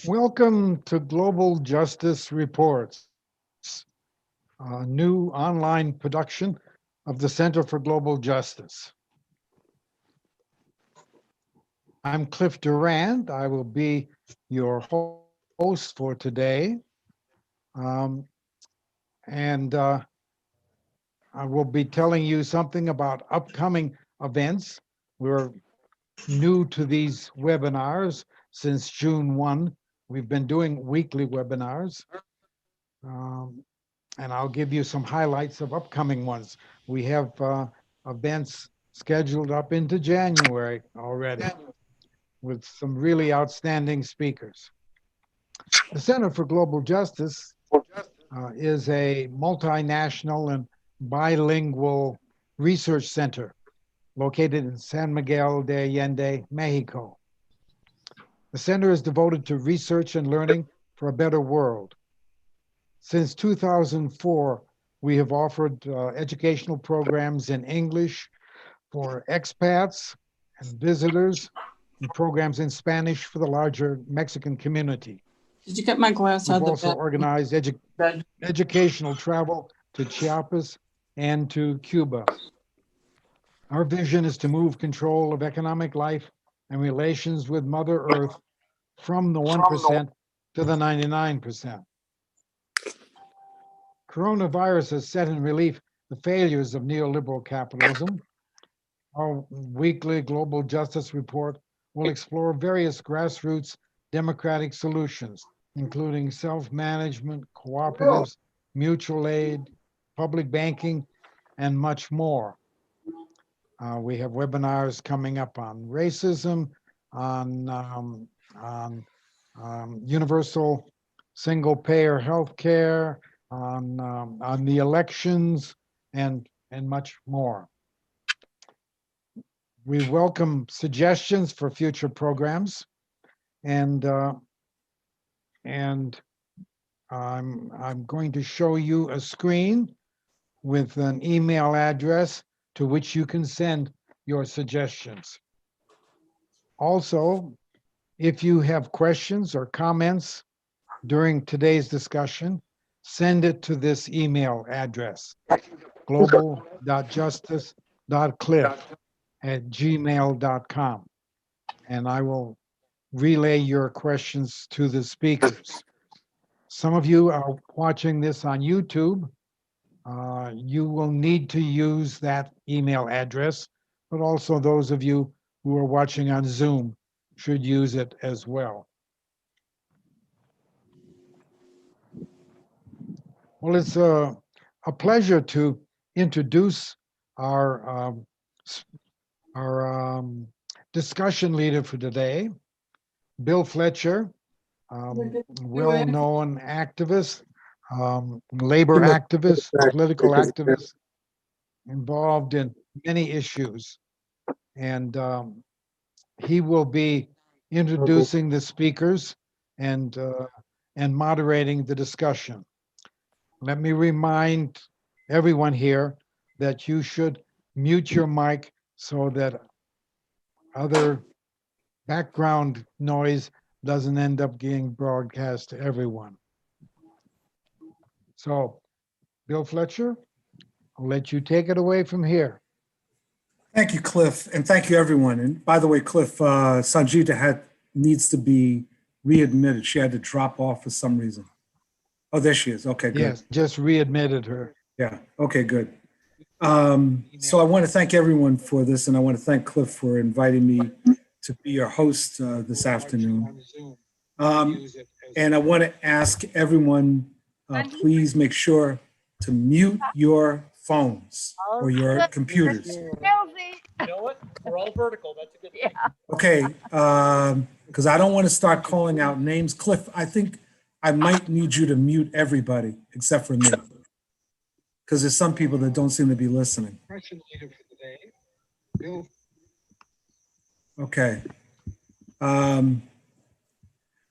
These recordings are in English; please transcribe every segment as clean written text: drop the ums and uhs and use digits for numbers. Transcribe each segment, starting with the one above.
Welcome to Global Justice Reports, a new online production of the Center for Global Justice. I'm Cliff Durand. I will be your host for today. And I will be telling you something about upcoming events. We're new to these webinars since June 1. We've been doing weekly webinars. And I'll give you some highlights of upcoming ones. We have events scheduled up into January already with some really outstanding speakers. The Center for Global Justice is a multinational and bilingual research center located in San Miguel de Allende, Mexico. The center is devoted to research and learning for a better world. Since 2004, we have offered educational programs in English for expats and visitors, and programs in Spanish for the larger Mexican community. Did you get my glass out of the bed? We've also organized educational travel to Chiapas and to Cuba. Our vision is to move control of economic life and relations with Mother Earth from the 1% to the 99%. Coronavirus has set in relief the failures of neoliberal capitalism. Our weekly Global Justice Report will explore various grassroots democratic solutions, including self-management, cooperatives, mutual aid, public banking, and much more. We have webinars coming up on racism, on universal single-payer healthcare, on the elections, and much more. We welcome suggestions for future programs, and I'm going to show you a screen with an email address to which you can send your suggestions. Also, if you have questions or comments during today's discussion, send it to this email address, global.justice.cliff@gmail.com, and I will relay your questions to the speakers. Some of you are watching this on YouTube. You will need to use that email address, but also those of you who are watching on Zoom should use it as well. Well, it's a pleasure to introduce our discussion leader for today, Bill Fletcher, well-known activist, labor activist, political activist, involved in many issues. And he will be introducing the speakers and moderating the discussion. Let me remind everyone here that you should mute your mic so that other background noise doesn't end up getting broadcast to everyone. So, Bill Fletcher, I'll let you take it away from here. Thank you, Cliff, and thank you, everyone. And by the way, Cliff, Sangeeta needs to be readmitted. She had to drop off for some reason. Oh, there she is. Okay, good. Yes, just readmitted her. Yeah, okay, good. So I want to thank everyone for this, and I want to thank Cliff for inviting me to be your host this afternoon. And I want to ask everyone, please make sure to mute your phones or your computers. You know what? We're all vertical. That's a good thing. Okay, because I don't want to start calling out names. Cliff, I think I might need you to mute everybody except for me, because there's some people that don't seem to be listening. Okay.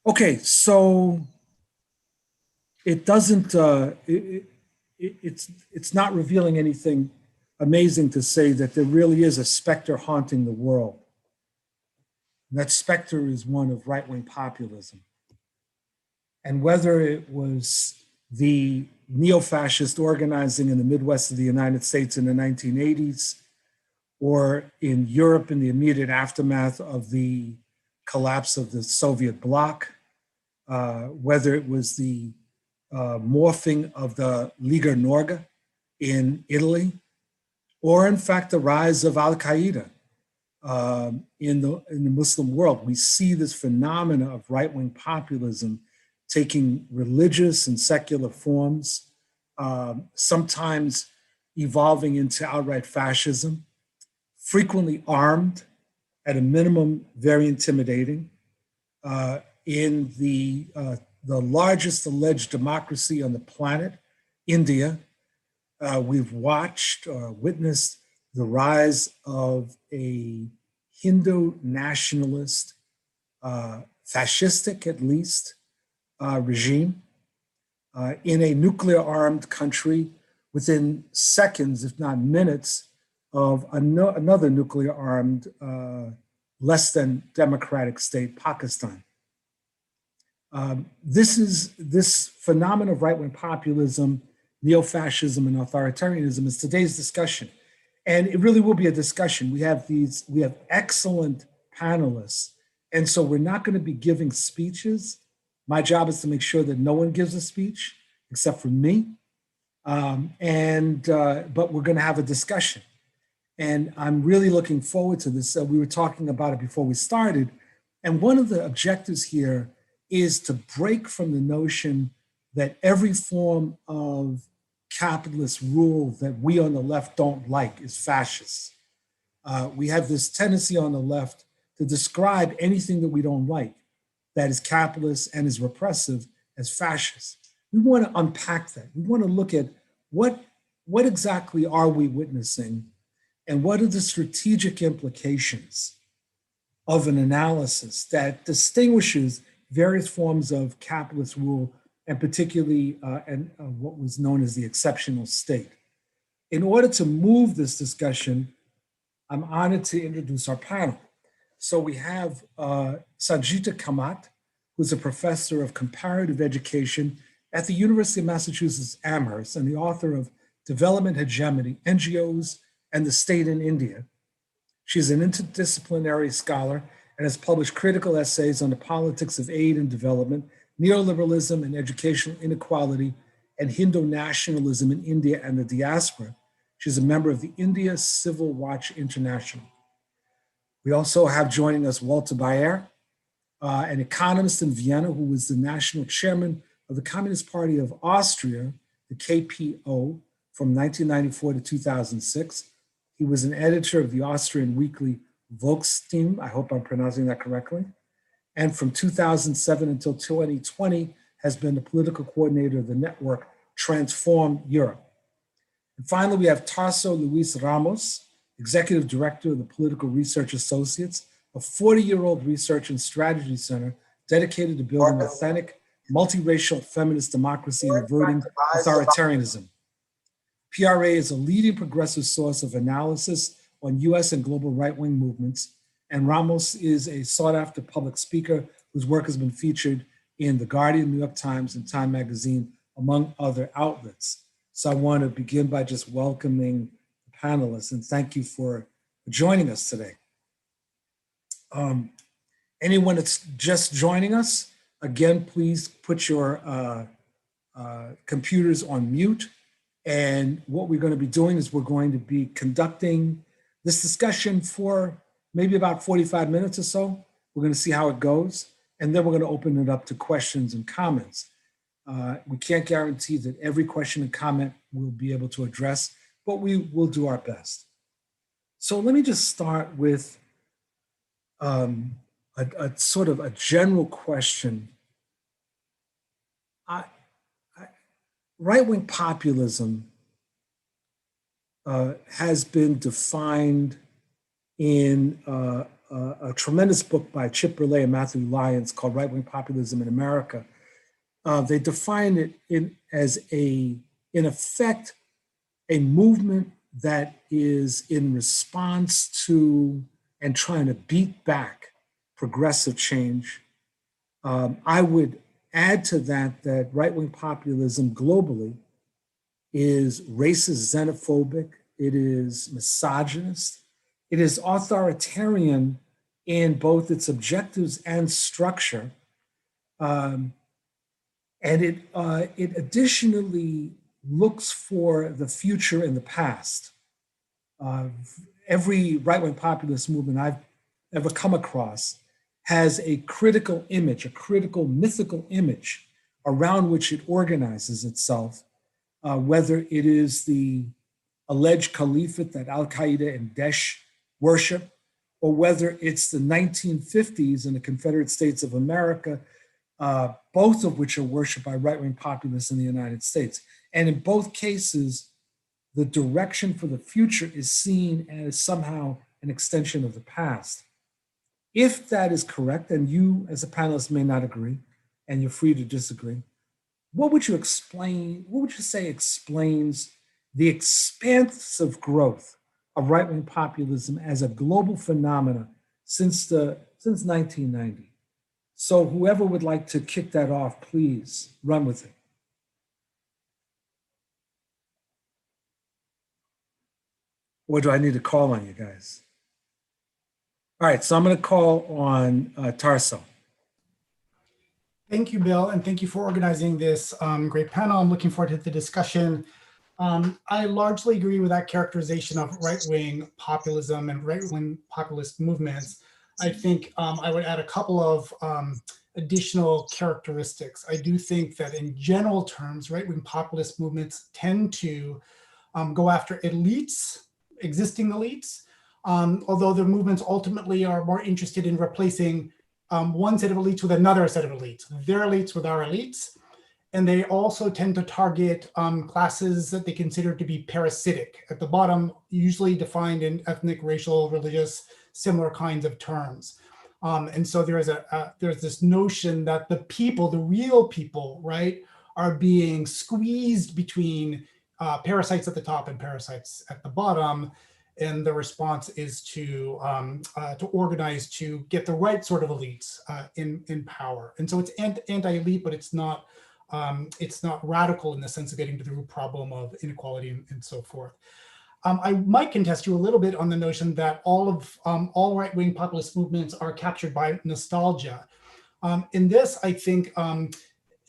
Okay, so it doesn't, it's not revealing anything amazing to say that there really is a specter haunting the world. And that specter is one of right-wing populism. And whether it was the neo-fascist organizing in the Midwest of the United States in the 1980s, or in Europe in the immediate aftermath of the collapse of the Soviet bloc, whether it was the morphing of the Lega Norga in Italy, or in fact the rise of Al-Qaeda in the Muslim world. We see this phenomena of right-wing populism taking religious and secular forms, sometimes evolving into outright fascism, frequently armed, at a minimum, very intimidating. In the largest alleged democracy on the planet, India, we've watched or witnessed the rise of a Hindu nationalist, fascistic at least, regime in a nuclear-armed country within seconds, if not minutes, of another nuclear-armed, less than democratic state, Pakistan. This phenomenon of right-wing populism, neo-fascism, and authoritarianism is today's discussion. And it really will be a discussion. We have excellent panelists. And so we're not going to be giving speeches. My job is to make sure that no one gives a speech except for me. But we're going to have a discussion. And I'm really looking forward to this. We were talking about it before we started. And one of the objectives here is to break from the notion that every form of capitalist rule that we on the left don't like is fascist. We have this tendency on the left to describe anything that we don't like that is capitalist and is repressive as fascist. We want to unpack that. We want to look at what exactly are we witnessing and what are the strategic implications of an analysis that distinguishes various forms of capitalist rule and particularly what was known as the exceptional state. In order to move this discussion, I'm honored to introduce our panel. So we have Sangeeta Kamat, who's a professor of comparative education at the University of Massachusetts Amherst and the author of Development Hegemony, NGOs and the State in India. She's an interdisciplinary scholar and has published critical essays on the politics of aid and development, neoliberalism and educational inequality, and Hindu nationalism in India and the diaspora. She's a member of the India Civil Watch International. We also have joining us Walter Baier, an economist in Vienna who was the national chairman of the Communist Party of Austria, the KPO, from 1994 to 2006. He was an editor of the Austrian weekly Volksstimme, I hope I'm pronouncing that correctly, and from 2007 until 2020 has been the political coordinator of the network Transform Europe. And finally, we have Tarso Luis Ramos, executive director of the Political Research Associates, a 40-year-old research and strategy center dedicated to building authentic, multiracial feminist democracy and averting authoritarianism. PRA is a leading progressive source of analysis on US and global right-wing movements, and Ramos is a sought-after public speaker whose work has been featured in The Guardian, New York Times, and Time Magazine, among other outlets. So I want to begin by just welcoming the panelists and thank you for joining us today. Anyone that's just joining us, again, please put your computers on mute. And what we're going to be doing is we're going to be conducting this discussion for maybe about 45 minutes or so. We're going to see how it goes. And then we're going to open it up to questions and comments. We can't guarantee that every question and comment we'll be able to address, but we will do our best. So let me just start with a sort of a general question. Right-wing populism has been defined in a tremendous book by Chip Berlay and Matthew Lyons called Right-Wing Populism in America. They define it as in effect, a movement that is in response to and trying to beat back progressive change. I would add to that that right-wing populism globally is racist, xenophobic, it is misogynist, it is authoritarian in both its objectives and structure. And it additionally looks for the future in the past. Every right-wing populist movement I've ever come across has a critical image, a critical mythical image around which it organizes itself, whether it is the alleged caliphate that Al-Qaeda and Daesh worship, or whether it's the 1950s in the Confederate States of America, both of which are worshipped by right-wing populists in the United States. And in both cases, the direction for the future is seen as somehow an extension of the past. If that is correct, and you as a panelist may not agree, and you're free to disagree, what would you say explains the expansive growth of right-wing populism as a global phenomenon since 1990? So whoever would like to kick that off, please run with it. Or do I need to call on you guys? All right, so I'm going to call on Tarso. Thank you, Bill, and thank you for organizing this great panel. I'm looking forward to the discussion. I largely agree with that characterization of right-wing populism and right-wing populist movements. I think I would add a couple of additional characteristics. I do think that in general terms, right-wing populist movements tend to go after elites, existing elites, although the movements ultimately are more interested in replacing one set of elites with another set of elites, their elites with our elites. And they also tend to target classes that they consider to be parasitic at the bottom, usually defined in ethnic, racial, religious, similar kinds of terms. And so there's this notion that the people, the real people, right, are being squeezed between parasites at the top and parasites at the bottom. And the response is to organize to get the right sort of elites in power. And so it's anti-elite, but it's not radical in the sense of getting to the root problem of inequality and so forth. I might contest you a little bit on the notion that all right-wing populist movements are captured by nostalgia. In this, I think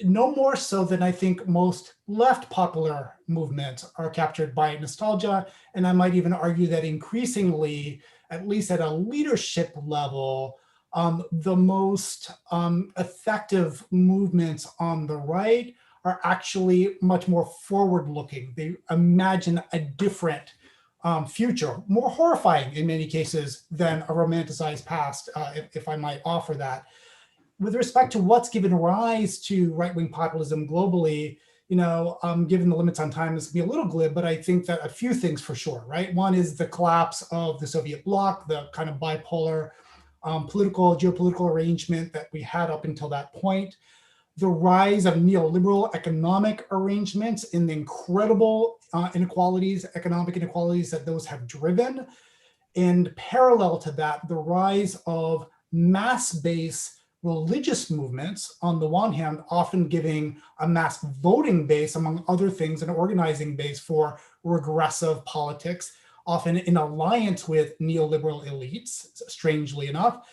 no more so than I think most left popular movements are captured by nostalgia. And I might even argue that increasingly, at least at a leadership level, the most effective movements on the right are actually much more forward-looking. They imagine a different future, more horrifying in many cases than a romanticized past, if I might offer that. With respect to what's given rise to right-wing populism globally, given the limits on time, this will be a little glib, but I think that a few things for sure, right? One is the collapse of the Soviet bloc, the kind of bipolar geopolitical arrangement that we had up until that point. The rise of neoliberal economic arrangements and the incredible economic inequalities that those have driven. And parallel to that, the rise of mass-based religious movements, on the one hand, often giving a mass voting base, among other things, an organizing base for regressive politics, often in alliance with neoliberal elites, strangely enough,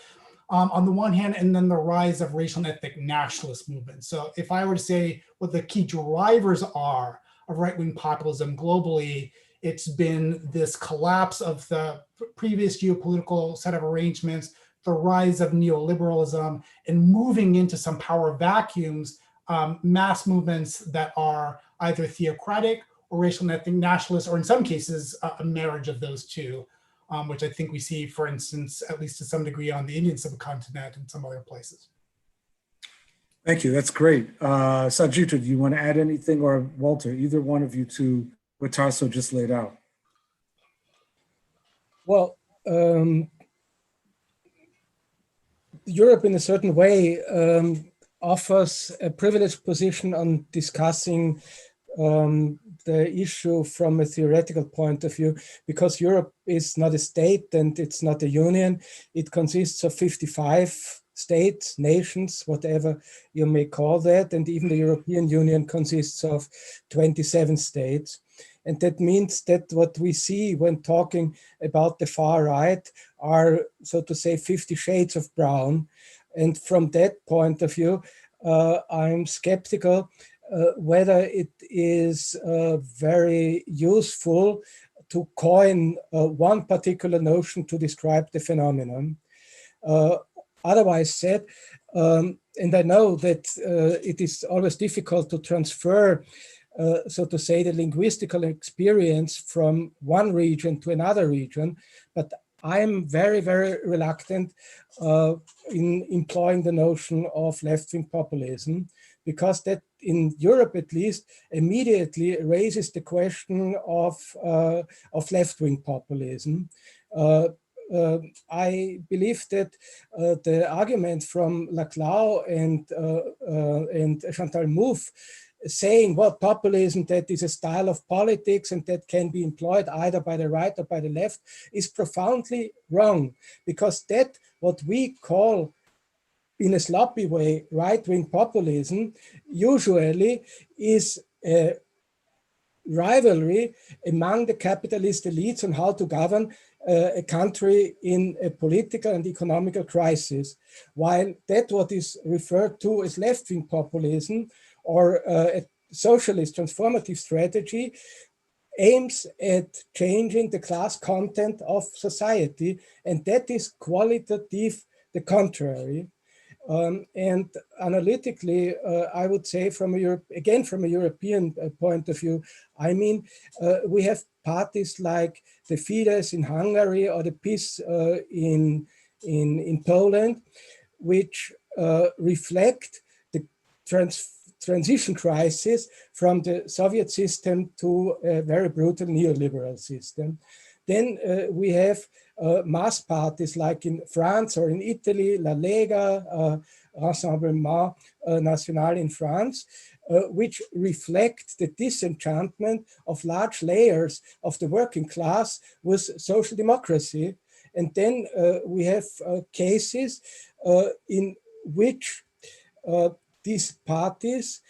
on the one hand, and then the rise of racial and ethnic nationalist movements. So if I were to say what the key drivers are of right-wing populism globally, it's been this collapse of the previous geopolitical set of arrangements, the rise of neoliberalism, and moving into some power vacuums, mass movements that are either theocratic or racial and ethnic nationalists, or in some cases, a marriage of those two, which I think we see, for instance, at least to some degree on the Indian subcontinent and some other places. Thank you, that's great. Sangeeta, do you want to add anything, or Walter, either one of you, to what Tarso just laid out? Well, Europe in a certain way offers a privileged position on discussing the issue from a theoretical point of view, because Europe is not a state and it's not a union. It consists of 55 states, nations, whatever you may call that, and even the European Union consists of 27 states. And that means that what we see when talking about the far right are, so to say, 50 shades of brown. And from that point of view, I'm skeptical whether it is very useful to coin one particular notion to describe the phenomenon. Otherwise said, and I know that it is always difficult to transfer, so to say, the linguistical experience from one region to another region, but I'm very, very reluctant in employing the notion of left-wing populism, because that, in Europe at least, immediately raises the question of left-wing populism. I believe that the argument from Laclau and Chantal Mouffe saying, well, populism, that is a style of politics and that can be employed either by the right or by the left, is profoundly wrong, because that, what we call in a sloppy way right-wing populism, usually is a rivalry among the capitalist elites on how to govern a country in a political and economical crisis, while that what is referred to as left-wing populism or a socialist transformative strategy aims at changing the class content of society, and that is qualitative the contrary. And analytically, I would say from a European point of view, I mean, we have parties like the Fidesz in Hungary or the PiS in Poland, which reflect the transition crisis from the Soviet system to a very brutal neoliberal system. Then we have mass parties like in France or in Italy, La Lega, Rassemblement National in France, which reflect the disenchantment of large layers of the working class with social democracy. And then we have cases in which these parties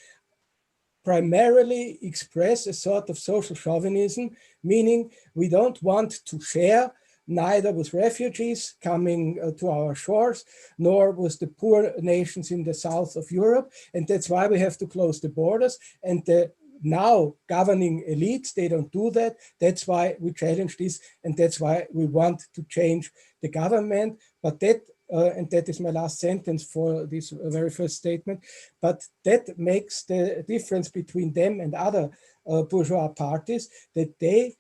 primarily express a sort of social chauvinism, meaning we don't want to share neither with refugees coming to our shores, nor with the poor nations in the south of Europe. And that's why we have to close the borders. And the now governing elites, they don't do that. That's why we challenge this. And that's why we want to change the government. But that, and that is my last sentence for this very first statement, but that makes the difference between them and other bourgeois parties, that they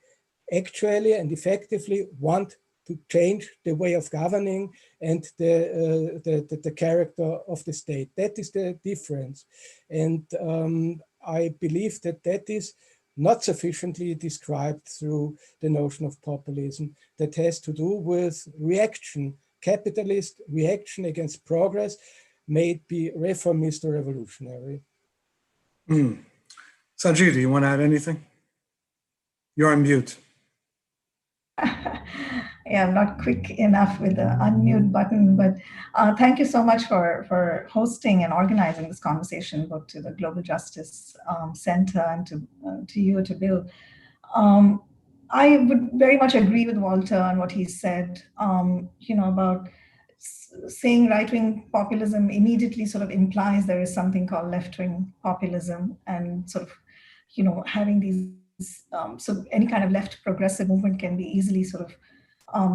actually and effectively want to change the way of governing and the character of the state. That is the difference. And I believe that that is not sufficiently described through the notion of populism that has to do with reaction, capitalist reaction against progress, may it be reformist or revolutionary. Sangeeta, you want to add anything? You're on mute. Yeah, I'm not quick enough with the unmute button, but thank you so much for hosting and organizing this conversation, both to the Global Justice Center and to you, to Bill. I would very much agree with Walter on what he said, about saying right-wing populism immediately sort of implies there is something called left-wing populism, and sort of, having these, so any kind of left progressive movement can be easily sort of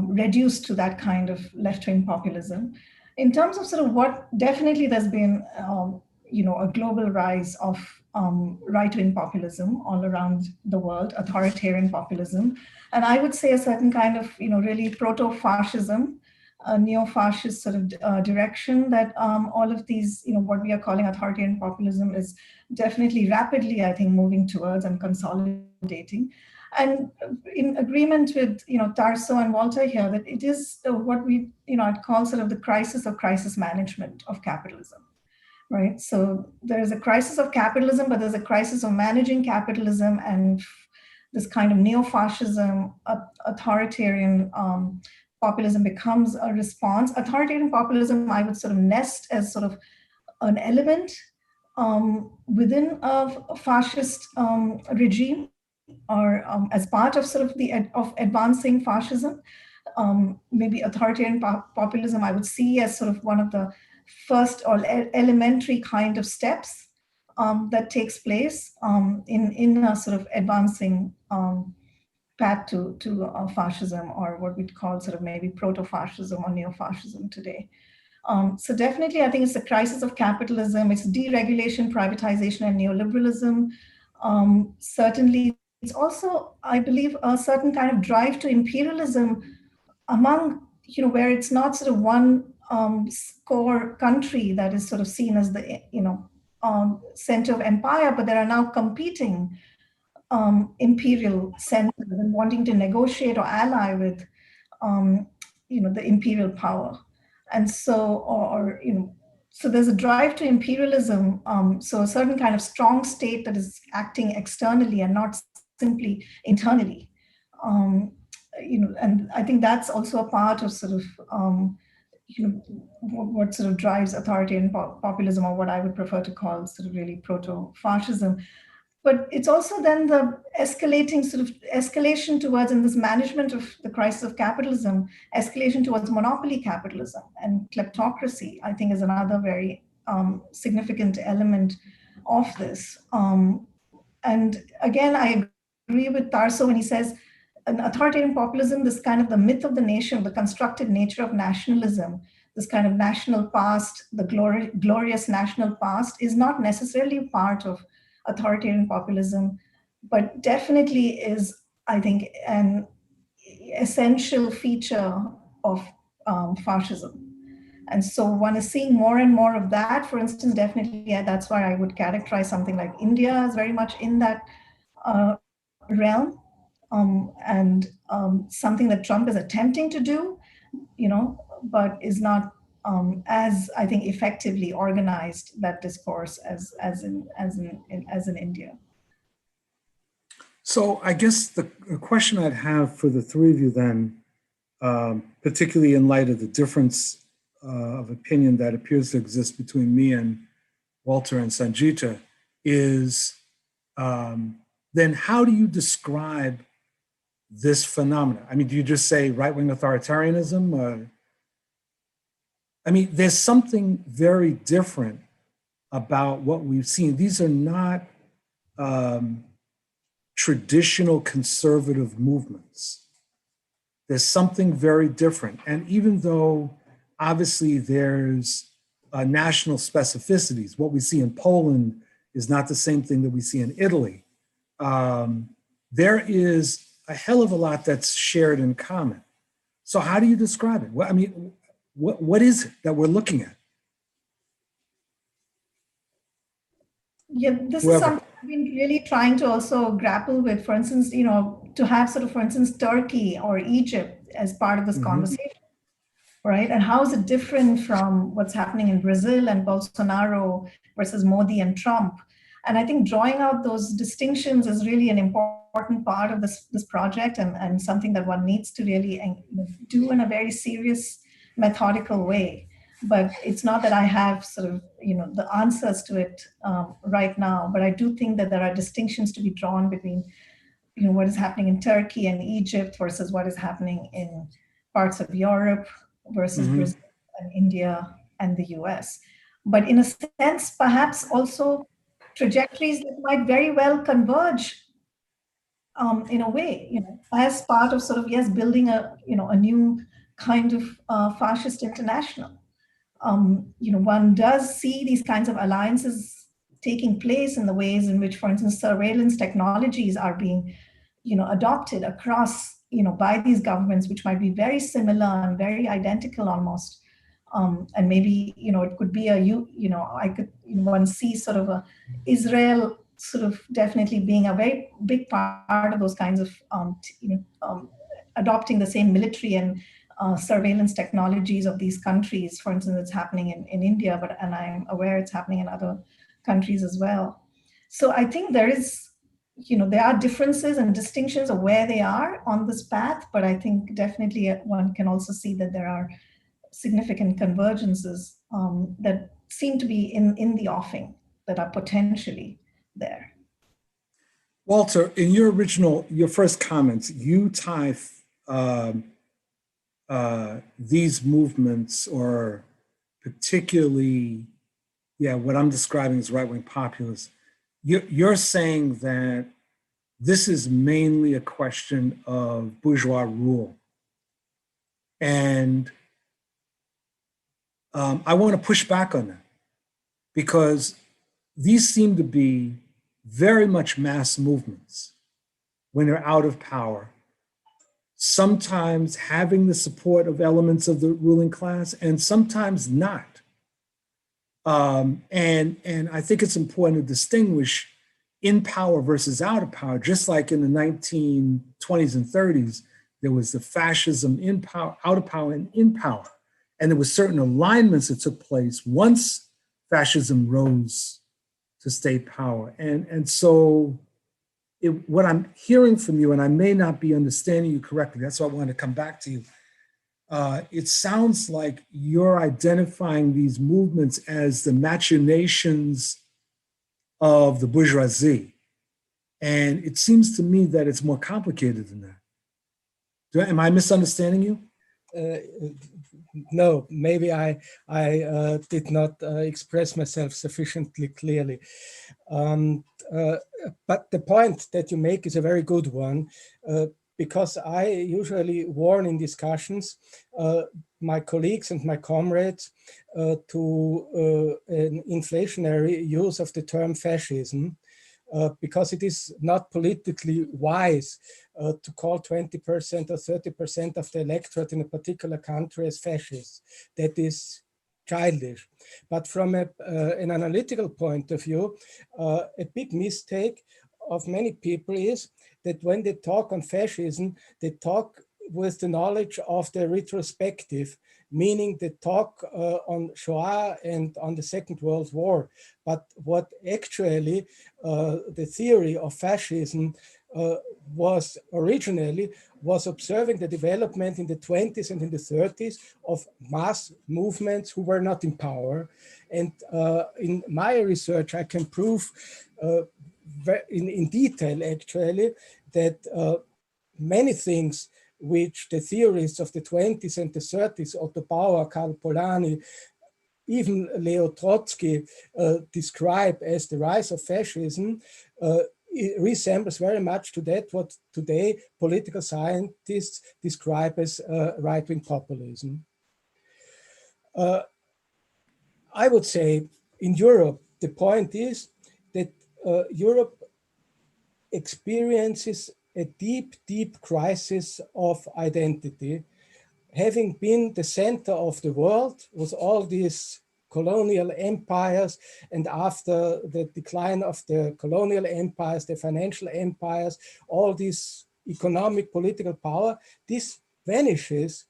reduced to that kind of left-wing populism. In terms of sort of what, definitely there's been, a global rise of right-wing populism all around the world, authoritarian populism. And I would say a certain kind of, really proto-fascism, a neo-fascist sort of direction that all of these, what we are calling authoritarian populism is definitely rapidly, I think, moving towards and consolidating. And in agreement with, Tarso and Walter here, that it is what we, I'd call sort of the crisis of crisis management of capitalism, right? So there's a crisis of capitalism, but there's a crisis of managing capitalism, and this kind of neo-fascism, authoritarian populism becomes a response. Authoritarian populism, I would sort of nest as sort of an element within a fascist regime, or as part of sort of of advancing fascism. Maybe authoritarian populism I would see as sort of one of the first or elementary kind of steps that takes place in a sort of advancing path to fascism, or what we'd call sort of maybe proto-fascism or neo-fascism today. So definitely, I think it's the crisis of capitalism, it's deregulation, privatization, and neoliberalism. Certainly, it's also, I believe, a certain kind of drive to imperialism among, where it's not sort of one core country that is sort of seen as the, center of empire, but there are now competing imperial centers and wanting to negotiate or ally with, the imperial power. And so, so there's a drive to imperialism. So a certain kind of strong state that is acting externally and not simply internally. And I think that's also a part of sort of, what sort of drives authoritarian populism, or what I would prefer to call sort of really proto-fascism. But it's also then the escalation towards, in this management of the crisis of capitalism, escalation towards monopoly capitalism and kleptocracy, I think, is another very significant element of this. And again, I agree with Tarso when he says, an authoritarian populism, this kind of the myth of the nation, the constructed nature of nationalism, this kind of national past, the glorious national past, is not necessarily part of authoritarian populism, but definitely is, I think, an essential feature of fascism. And so one is seeing more and more of that. For instance, definitely, that's why I would characterize something like India as very much in that realm. And something that Trump is attempting to do, but is not as, I think, effectively organized, that discourse as in India. So I guess the question I'd have for the three of you then, particularly in light of the difference of opinion that appears to exist between me and Walter and Sangeeta, is then how do you describe this phenomenon? I mean, do you just say right-wing authoritarianism? I mean, there's something very different about what we've seen. These are not traditional conservative movements. There's something very different. And even though obviously there's national specificities, what we see in Poland is not the same thing that we see in Italy. There is a hell of a lot that's shared in common. So how do you describe it? What, I mean, what is it that we're looking at? Yeah, this is something I've been really trying to also grapple with. For instance, to have sort of, for instance, Turkey or Egypt as part of this conversation, right? And how is it different from what's happening in Brazil and Bolsonaro versus Modi and Trump? And I think drawing out those distinctions is really an important part of this project, and something that one needs to really do in a very serious, methodical way. But it's not that I have sort of, the answers to it right now, but I do think that there are distinctions to be drawn between, what is happening in Turkey and Egypt versus what is happening in parts of Europe versus Brazil and India and the US. But in a sense, perhaps also trajectories that might very well converge in a way, as part of sort of, yes, building a new kind of fascist international. One does see these kinds of alliances taking place in the ways in which, for instance, surveillance technologies are being, adopted across, by these governments, which might be very similar and very identical almost. And maybe, it could be one see sort of a Israel sort of definitely being a very big part of those kinds of, adopting the same military and surveillance technologies of these countries. For instance, it's happening in India, and I'm aware it's happening in other countries as well. So I think there is there are differences and distinctions of where they are on this path, but I think definitely one can also see that there are significant convergences that seem to be in the offing, that are potentially there. Walter, in your first comments, you tie these movements, or particularly, what I'm describing as right-wing populists, you're saying that this is mainly a question of bourgeois rule. And I want to push back on that, because these seem to be very much mass movements when they're out of power, sometimes having the support of elements of the ruling class and sometimes not. And I think it's important to distinguish in power versus out of power. Just like in the 1920s and 30s, there was the fascism in power, out of power, and in power. And there were certain alignments that took place once fascism rose to state power. And so what I'm hearing from you, and I may not be understanding you correctly, that's why I want to come back to you. It sounds like you're identifying these movements as the machinations of the bourgeoisie. And it seems to me that it's more complicated than that. Am I misunderstanding you? No, maybe I did not express myself sufficiently clearly. But the point that you make is a very good one, because I usually warn in discussions my colleagues and my comrades to an inflationary use of the term fascism, because it is not politically wise to call 20% or 30% of the electorate in a particular country as fascists. That is childish. But from an analytical point of view, a big mistake of many people is that when they talk on fascism, they talk with the knowledge of the retrospective, meaning they talk on Shoah and on the Second World War. But what actually the theory of fascism was originally was observing the development in the 20s and in the 30s of mass movements who were not in power. And in my research, I can prove in detail actually that many things which the theorists of the 20s and the 30s, Otto Bauer, Karl Polanyi, even Leo Trotsky describe as the rise of fascism, it resembles very much to that what today political scientists describe as right-wing populism. I would say in Europe, the point is that Europe experiences a deep, deep crisis of identity, having been the center of the world with all these colonial empires, and after the decline of the colonial empires, the financial empires, all this economic, political power, this vanishes,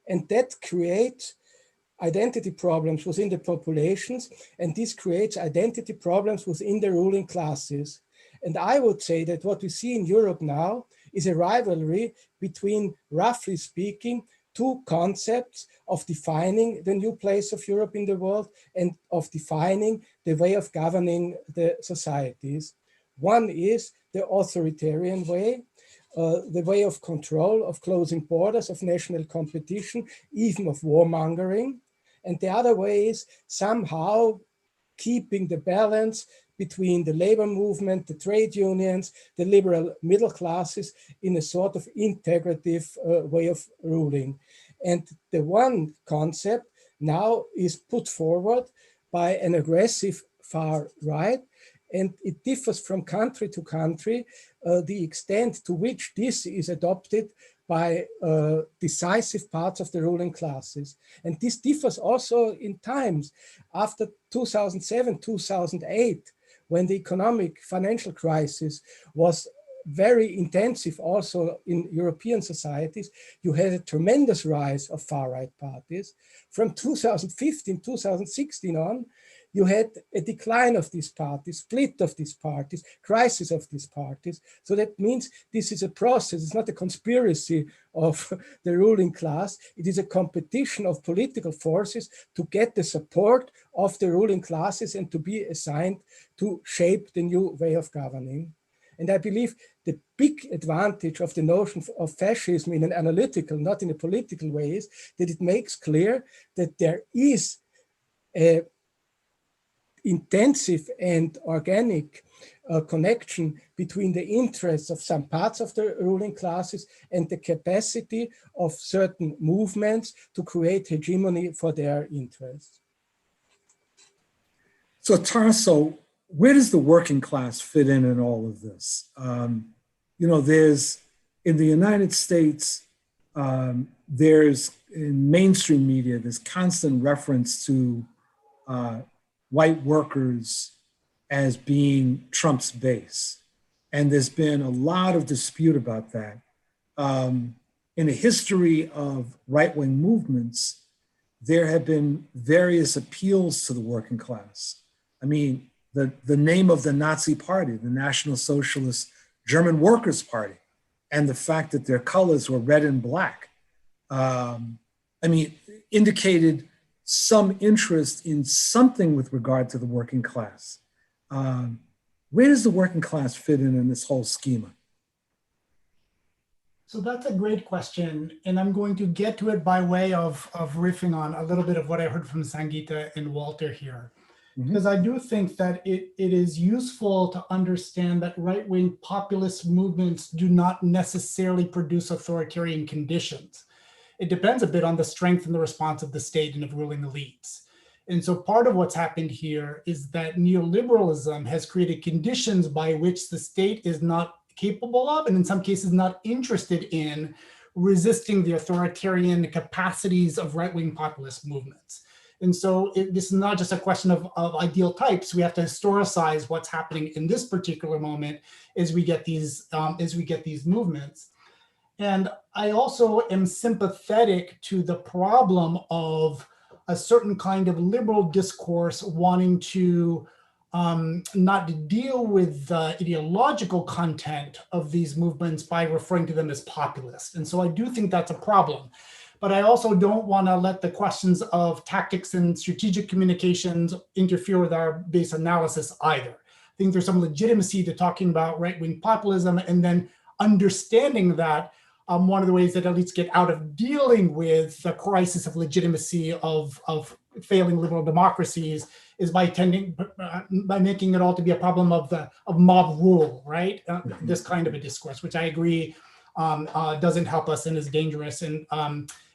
and that creates identity problems within the populations, and this creates identity problems within the ruling classes. And I would say that what we see in Europe now is a rivalry between, roughly speaking, two concepts of defining the new place of Europe in the world and of defining the way of governing the societies. One is the authoritarian way, the way of control, of closing borders, of national competition, even of warmongering. And the other way is somehow keeping the balance between the labor movement, the trade unions, the liberal middle classes in a sort of integrative way of ruling. And the one concept now is put forward by an aggressive far right, and it differs from country to country, the extent to which this is adopted by decisive parts of the ruling classes. And this differs also in times. After 2007, 2008, when the economic financial crisis was very intensive also in European societies, you had a tremendous rise of far-right parties. From 2015, 2016 on, you had a decline of these parties, split of these parties, crisis of these parties. So that means this is a process. It's not a conspiracy of the ruling class. It is a competition of political forces to get the support of the ruling classes and to be assigned to shape the new way of governing. And I believe the big advantage of the notion of fascism in an analytical, not in a political way, is that it makes clear that there is a intensive and organic connection between the interests of some parts of the ruling classes and the capacity of certain movements to create hegemony for their interests. So Tarso, where does the working class fit in all of this? There's, in the United States, there's in mainstream media, there's constant reference to white workers as being Trump's base. And there's been a lot of dispute about that. In the history of right-wing movements, there have been various appeals to the working class. I mean, the name of the Nazi party, the National Socialist German Workers' Party, and the fact that their colors were red and black, indicated some interest in something with regard to the working class. Where does the working class fit in this whole schema? So that's a great question. And I'm going to get to it by way of riffing on a little bit of what I heard from Sangeeta and Walter here. Because I do think that it is useful to understand that right-wing populist movements do not necessarily produce authoritarian conditions. It depends a bit on the strength and the response of the state and of ruling elites. And so part of what's happened here is that neoliberalism has created conditions by which the state is not capable of, and in some cases not interested in, resisting the authoritarian capacities of right-wing populist movements. And so this is not just a question of ideal types. We have to historicize what's happening in this particular moment as we get these movements. And I also am sympathetic to the problem of a certain kind of liberal discourse wanting to not deal with the ideological content of these movements by referring to them as populist. And so I do think that's a problem. But I also don't want to let the questions of tactics and strategic communications interfere with our base analysis either. I think there's some legitimacy to talking about right-wing populism, and then understanding that one of the ways that elites get out of dealing with the crisis of legitimacy of failing liberal democracies is by making it all to be a problem of mob rule, right? This kind of a discourse, which I agree doesn't help us and is dangerous.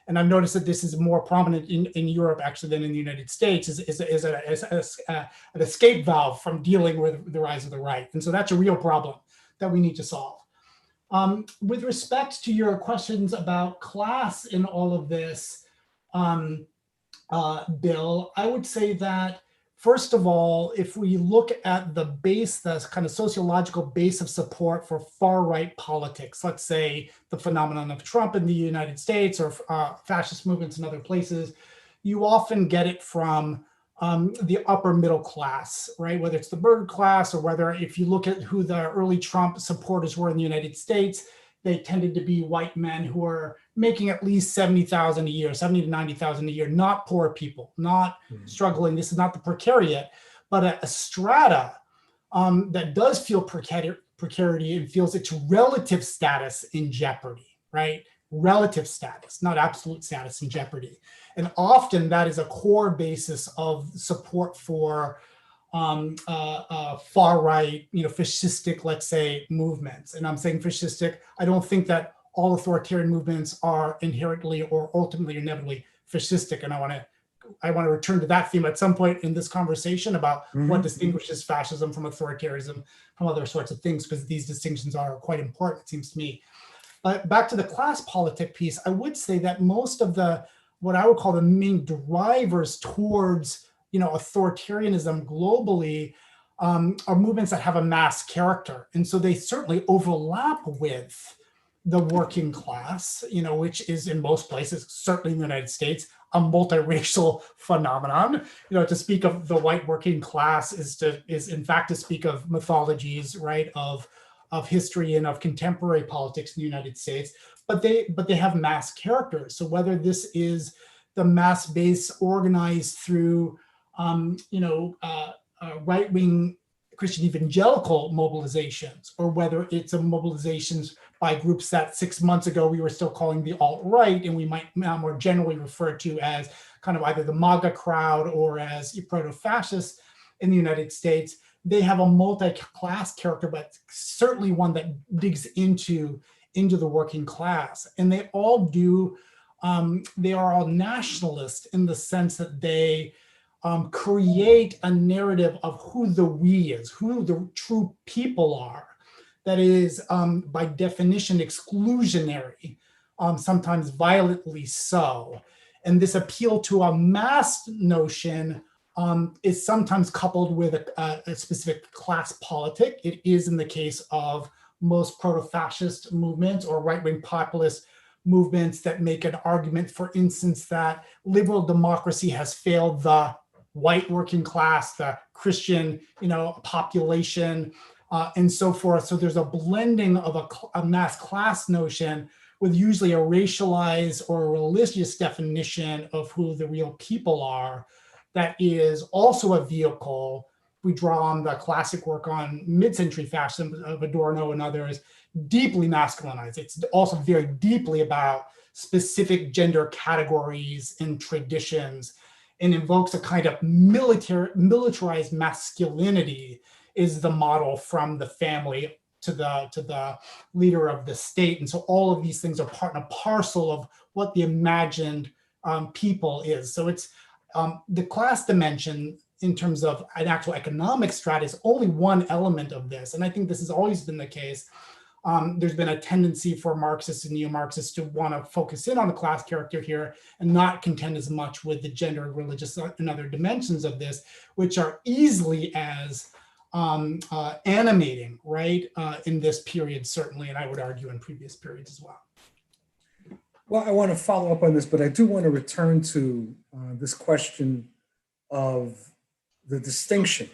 And I've noticed that this is more prominent in Europe actually than in the United States, is an escape valve from dealing with the rise of the right. And so that's a real problem that we need to solve. With respect to your questions about class in all of this, Bill, I would say that, first of all, if we look at the base, the kind of sociological base of support for far-right politics, let's say the phenomenon of Trump in the United States or fascist movements in other places, you often get it from the upper middle class, right? Whether it's the burger class or whether if you look at who the early Trump supporters were in the United States, they tended to be white men who are making at least $70,000 a year, $70,000 to $90,000 a year, not poor people, not struggling. This is not the precariat, but a strata that does feel precarity and feels its relative status in jeopardy, right? Relative status, not absolute status in jeopardy. And often that is a core basis of support for far-right, fascistic, let's say, movements. And I'm saying fascistic, I don't think that all authoritarian movements are inherently or ultimately inevitably fascistic. And I want to return to that theme at some point in this conversation about what distinguishes fascism from authoritarianism from other sorts of things, because these distinctions are quite important, it seems to me. But back to the class politic piece, I would say that most of what I would call the main drivers towards authoritarianism globally are movements that have a mass character. And so they certainly overlap with the working class, which is in most places, certainly in the United States, a multiracial phenomenon. To speak of the white working class is in fact to speak of mythologies, right, of history and of contemporary politics in the United States. But they have mass characters. So whether this is the mass base organized through right-wing Christian evangelical mobilizations, or whether it's a mobilizations by groups that 6 months ago we were still calling the alt-right, and we might now more generally refer to as kind of either the MAGA crowd or as proto-fascists in the United States. They have a multi-class character, but certainly one that digs into the working class. And they all do, they are all nationalist in the sense that they create a narrative of who the we is, who the true people are. That is, by definition, exclusionary, sometimes violently so. And this appeal to a mass notion is sometimes coupled with a specific class politic. It is in the case of most proto-fascist movements or right-wing populist movements that make an argument, for instance, that liberal democracy has failed the white working class, the Christian, population, and so forth. So there's a blending of a mass class notion with usually a racialized or a religious definition of who the real people are. That is also a vehicle. We draw on the classic work on mid-century fascism of Adorno and others, deeply masculinized. It's also very deeply about specific gender categories and traditions, and invokes a kind of militarized masculinity is the model from the family to the leader of the state. And so all of these things are part and a parcel of what the imagined people is. So it's the class dimension in terms of an actual economic strata is only one element of this. And I think this has always been the case. There's been a tendency for Marxists and neo-Marxists to want to focus in on the class character here and not contend as much with the gender, religious, and other dimensions of this, which are easily as animating, right, in this period, certainly, and I would argue in previous periods as well. Well, I want to follow up on this, but I do want to return to this question of the distinction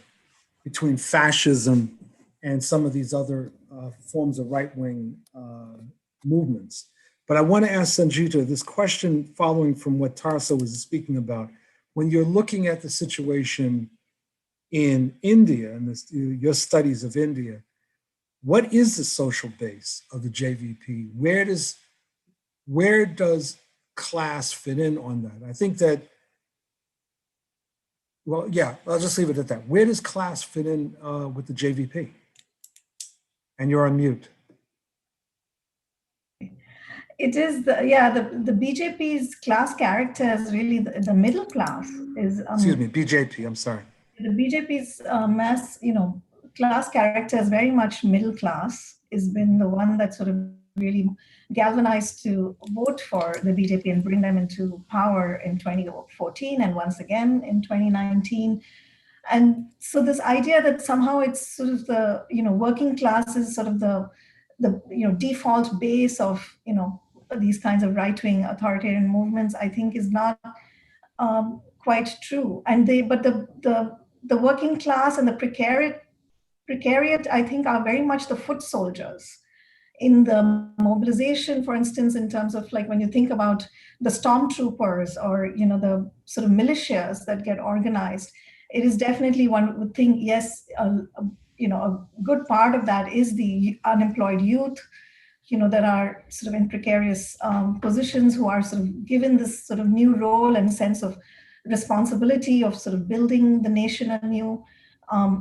between fascism and some of these other forms of right-wing movements. But I want to ask Sangeeta this question following from what Tarso was speaking about. When you're looking at the situation in India and your studies of India, what is the social base of the JVP? Where does class fit in on that? I think that, well, yeah, I'll just leave it at that. Where does class fit in with the JVP? And you're on mute. It is the BJP's class character is really the middle class is. Excuse me, BJP. I'm sorry. The BJP's class character is very much middle class. Has been the one that sort of really galvanized to vote for the BJP and bring them into power in 2014 and once again in 2019. And so this idea that somehow it's sort of the working class is sort of the default base of these kinds of right-wing authoritarian movements, I think is not quite true. And the working class and the precariat, I think, are very much the foot soldiers in the mobilization, for instance, in terms of like when you think about the stormtroopers or the sort of militias that get organized, it is definitely, one would think, yes, a good part of that is the unemployed youth, that are sort of in precarious positions, who are sort of given this sort of new role and sense of responsibility of sort of building the nation anew,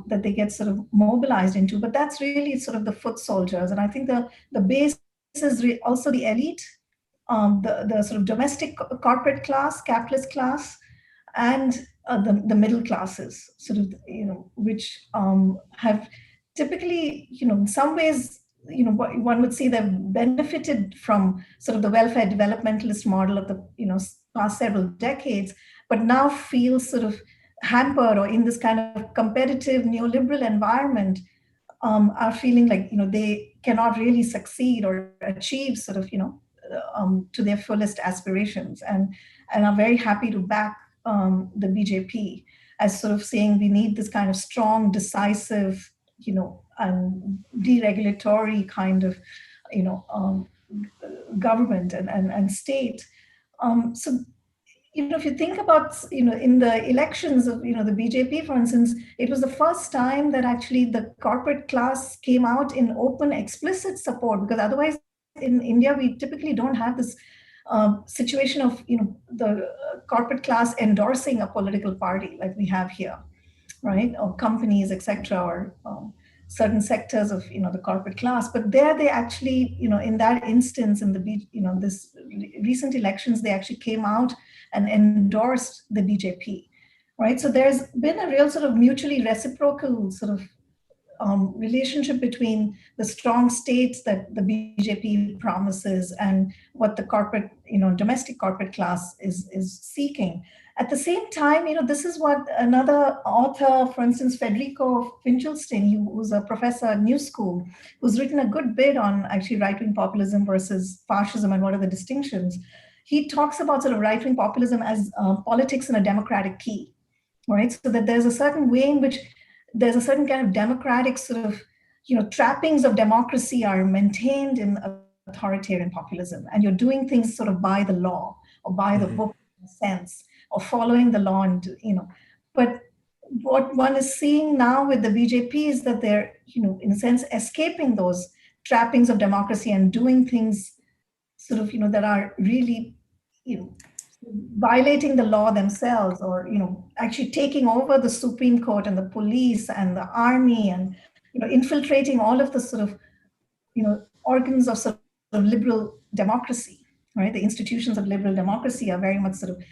that they get sort of mobilized into. But that's really sort of the foot soldiers. And I think the base is also the elite, the sort of domestic corporate class, capitalist class, and the middle classes, sort of, which have typically, in some ways, one would say they've benefited from sort of the welfare developmentalist model of the past several decades, but now feel sort of hampered or in this kind of competitive neoliberal environment, are feeling like, they cannot really succeed or achieve sort of, to their fullest aspirations, and are very happy to back the BJP as sort of saying we need this kind of strong, decisive, and deregulatory kind of, government and state. So, if you think about, in the elections of, the BJP, for instance, it was the first time that actually the corporate class came out in open, explicit support, because otherwise in India, we typically don't have this situation of, the corporate class endorsing a political party like we have here, right? Or companies, etc., or certain sectors of, the corporate class. But there they actually, in that instance, in the, this recent elections, they actually came out and endorsed the BJP, right? So there's been a real sort of mutually reciprocal sort of relationship between the strong states that the BJP promises and what the corporate, domestic corporate class is seeking. At the same time, this is what another author, for instance, Federico Finkelstein, who's a professor at New School, who's written a good bit on actually right-wing populism versus fascism and what are the distinctions. He talks about sort of right-wing populism as politics in a democratic key, right? So that there's a certain way in which there's a certain kind of democratic sort of, trappings of democracy are maintained in authoritarian populism. And you're doing things sort of by the law or by the book in a sense, or following the law. And, but what one is seeing now with the BJP is that they're, in a sense, escaping those trappings of democracy and doing things sort of, that are really, violating the law themselves, or actually taking over the Supreme Court and the police and the army, and infiltrating all of the sort of organs of sort of liberal democracy, right? The institutions of liberal democracy are very much sort of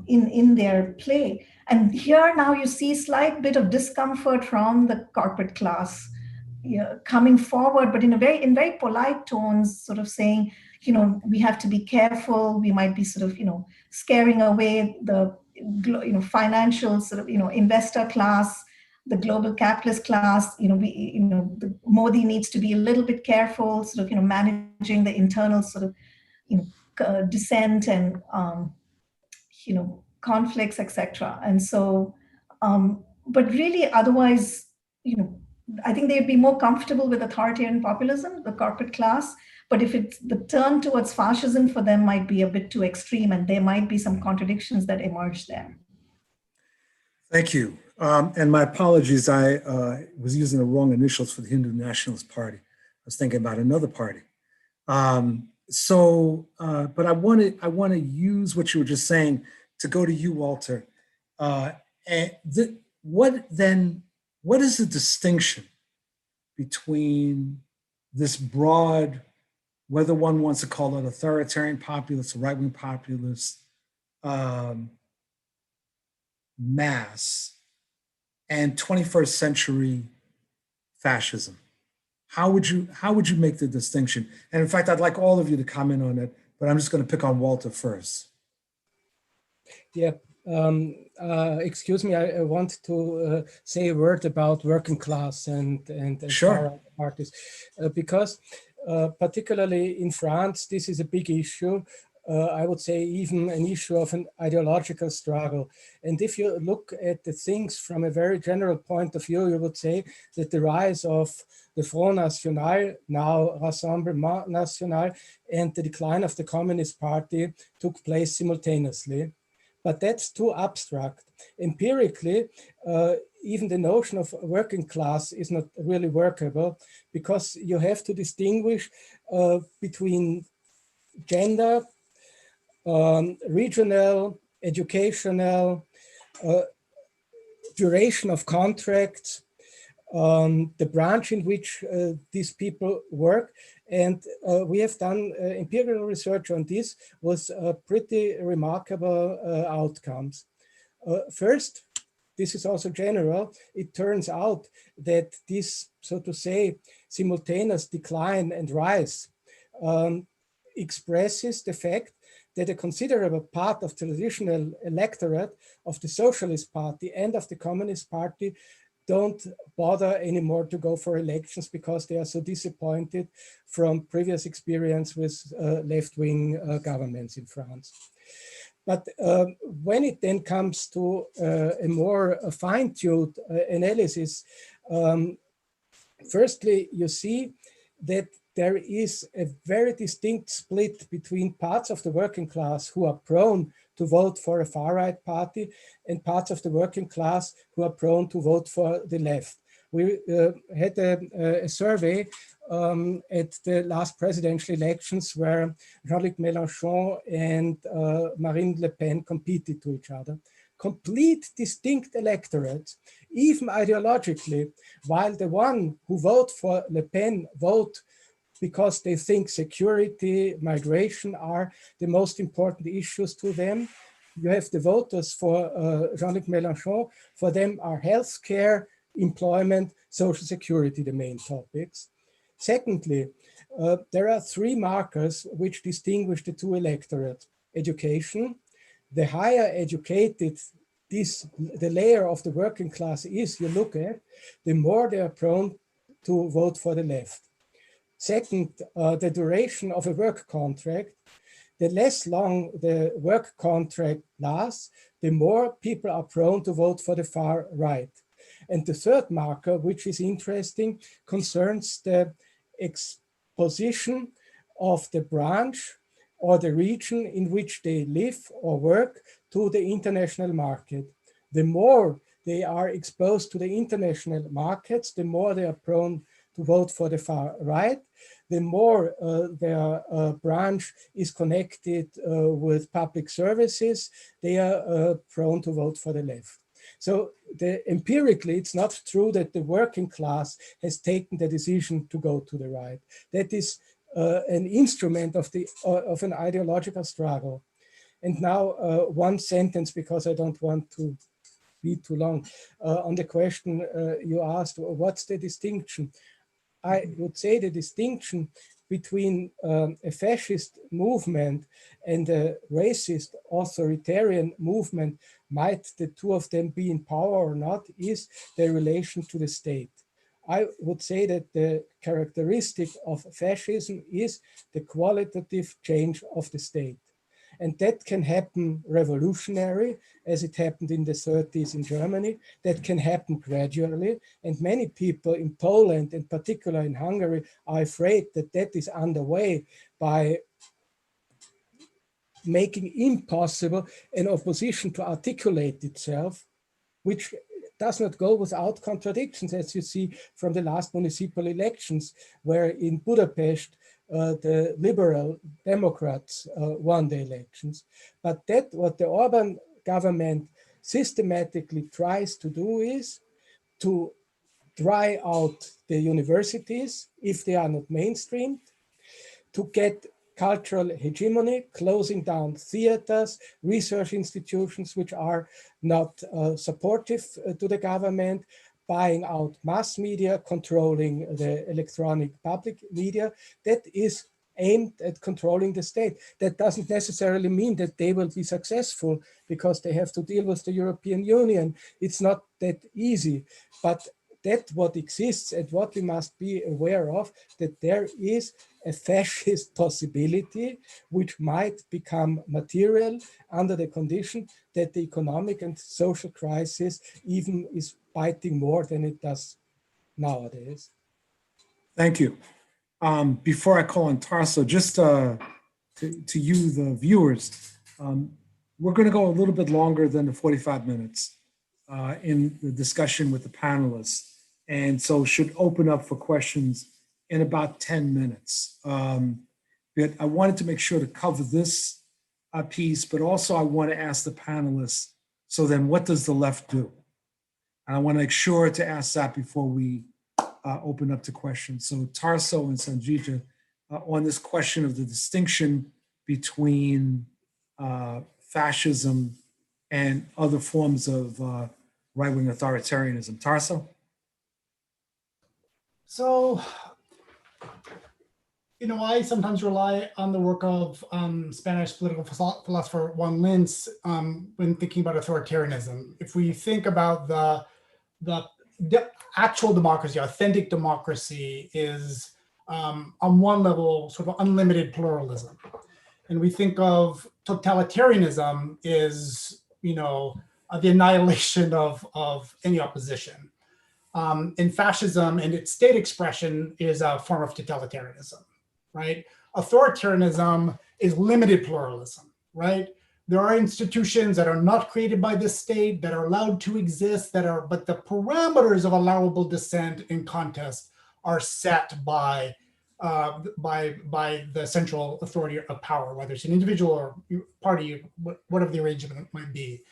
in their play. And here now you see slight bit of discomfort from the corporate class coming forward, but in very polite tones, sort of saying, we have to be careful. We might be sort of, scaring away the, financial sort of, investor class, the global capitalist class. The Modi needs to be a little bit careful, sort of, managing the internal sort of, dissent and, conflicts, etc. And so, but really, otherwise, I think they'd be more comfortable with authoritarian populism, the corporate class. But if it's the turn towards fascism for them might be a bit too extreme, and there might be some contradictions that emerge there. Thank you. And my apologies, I was using the wrong initials for the Hindu Nationalist Party. I was thinking about another party. But I want to use what you were just saying to go to you, Walter. What is the distinction between this broad, whether one wants to call it authoritarian populist or right-wing populist mass, and 21st century fascism? How would you make the distinction? And in fact, I'd like all of you to comment on it, but I'm just going to pick on Walter first. Yeah. Excuse me, I want to say a word about working class and Sure. parties, because particularly in France, this is a big issue. I would say even an issue of an ideological struggle. And if you look at the things from a very general point of view, you would say that the rise of the Front National, now Rassemblement National, and the decline of the Communist Party took place simultaneously. But that's too abstract. Empirically, even the notion of working class is not really workable, because you have to distinguish between gender, regional, educational, duration of contracts, the branch in which these people work. And we have done empirical research on this with pretty remarkable outcomes. First, this is also general. It turns out that this, so to say, simultaneous decline and rise expresses the fact that a considerable part of the traditional electorate of the Socialist Party and of the Communist Party don't bother anymore to go for elections because they are so disappointed from previous experience with left-wing governments in France. But when it then comes to a more fine-tuned analysis, firstly, you see that there is a very distinct split between parts of the working class who are prone to vote for a far-right party and parts of the working class who are prone to vote for the left. We had a survey at the last presidential elections where Jean-Luc Mélenchon and Marine Le Pen competed to each other. Complete distinct electorates, even ideologically, while the one who vote for Le Pen vote because they think security, migration are the most important issues to them. You have the voters for Jean-Luc Mélenchon. For them are healthcare, employment, social security the main topics. Secondly, there are three markers which distinguish the two electorates. Education. The higher educated the layer of the working class is you look at, the more they are prone to vote for the left. Second, the duration of a work contract. The less long the work contract lasts, the more people are prone to vote for the far right. And the third marker, which is interesting, concerns the exposition of the branch or the region in which they live or work to the international market. The more they are exposed to the international markets, the more they are prone to vote for the far right, the more their branch is connected with public services, they are prone to vote for the left. So empirically, it's not true that the working class has taken the decision to go to the right. That is an instrument of an ideological struggle. And now one sentence, because I don't want to be too long, on the question you asked, what's the distinction? I would say the distinction between a fascist movement and a racist authoritarian movement, might the two of them be in power or not, is their relation to the state. I would say that the characteristic of fascism is the qualitative change of the state. And that can happen revolutionary, as it happened in the 30s in Germany. That can happen gradually. And many people in Poland, in particular in Hungary, are afraid that that is underway by making impossible an opposition to articulate itself, which does not go without contradictions, as you see from the last municipal elections, where in Budapest, the liberal Democrats won the elections. But that what the Orban government systematically tries to do is to dry out the universities if they are not mainstreamed, to get cultural hegemony, closing down theaters, research institutions which are not supportive to the government, buying out mass media, controlling the electronic public media. That is aimed at controlling the state. That doesn't necessarily mean that they will be successful because they have to deal with the European Union. It's not that easy, but that's what exists and what we must be aware of, that there is a fascist possibility which might become material under the condition that the economic and social crisis even is biting more than it does nowadays. Thank you. Before I call on Tarso, just to you, the viewers, we're going to go a little bit longer than the 45 minutes in the discussion with the panelists. And so should open up for questions in about 10 minutes. But I wanted to make sure to cover this piece, but also I want to ask the panelists, so then what does the left do? And I want to make sure to ask that before we open up to questions. So Tarso and Sangeeta, on this question of the distinction between fascism and other forms of right-wing authoritarianism. Tarso? So, I sometimes rely on the work of Spanish political philosopher Juan Linz when thinking about authoritarianism. If we think about the actual democracy, authentic democracy, is on one level sort of unlimited pluralism. And we think of totalitarianism is, the annihilation of any opposition. And fascism and its state expression is a form of totalitarianism, right? Authoritarianism is limited pluralism, right? There are institutions that are not created by the state that are allowed to exist, but the parameters of allowable dissent and contest are set by the central authority of power, whether it's an individual or party, whatever the arrangement might be.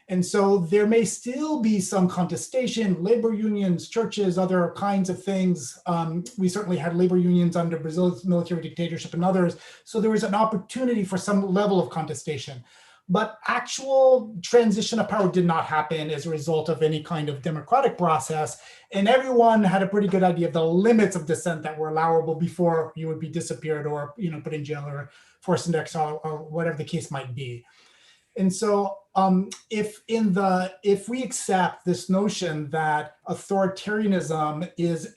And so there may still be some contestation, labor unions, churches, other kinds of things. We certainly had labor unions under Brazil's military dictatorship and others. So there was an opportunity for some level of contestation. But actual transition of power did not happen as a result of any kind of democratic process. And everyone had a pretty good idea of the limits of dissent that were allowable before you would be disappeared or put in jail or forced into exile or whatever the case might be. And so if we accept this notion that authoritarianism is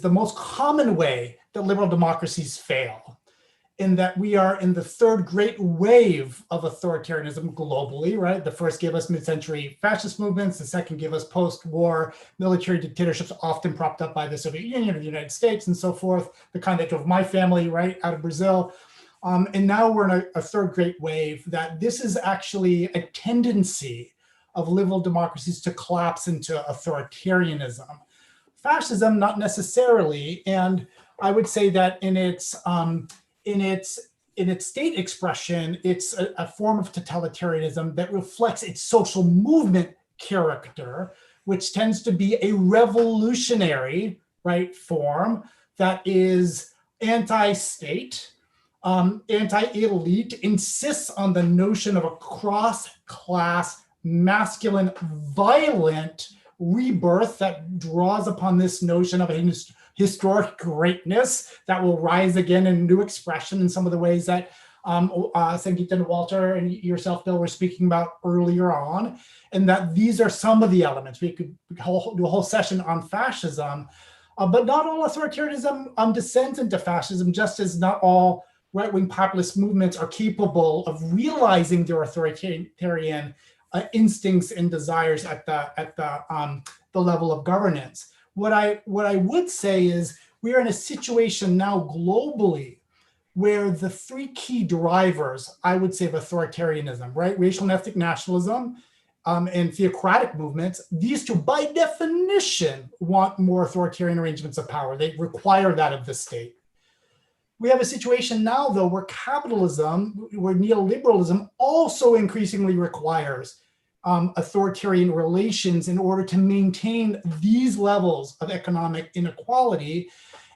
the most common way that liberal democracies fail, in that we are in the third great wave of authoritarianism globally, right? The first gave us mid-century fascist movements. The second gave us post-war military dictatorships, often propped up by the Soviet Union or the United States and so forth, the kind that drove my family, right, out of Brazil. And now we're in a third great wave that this is actually a tendency of liberal democracies to collapse into authoritarianism. Fascism, not necessarily. And I would say that in its state expression, it's a form of totalitarianism that reflects its social movement character, which tends to be a revolutionary, right, form that is anti-state, anti-elite, insists on the notion of a cross-class, masculine, violent rebirth that draws upon this notion of a historic greatness that will rise again in new expression in some of the ways that Sangeeta and Walter and yourself, Bill, were speaking about earlier on, and that these are some of the elements. We could do a whole session on fascism, but not all authoritarianism descends into fascism, just as not all right-wing populist movements are capable of realizing their authoritarian instincts and desires at the level of governance. What I would say is we are in a situation now globally where the three key drivers, I would say, of authoritarianism, right? Racial and ethnic nationalism and theocratic movements, these two by definition want more authoritarian arrangements of power. They require that of the state. We have a situation now, though, where capitalism, where neoliberalism also increasingly requires authoritarian relations in order to maintain these levels of economic inequality.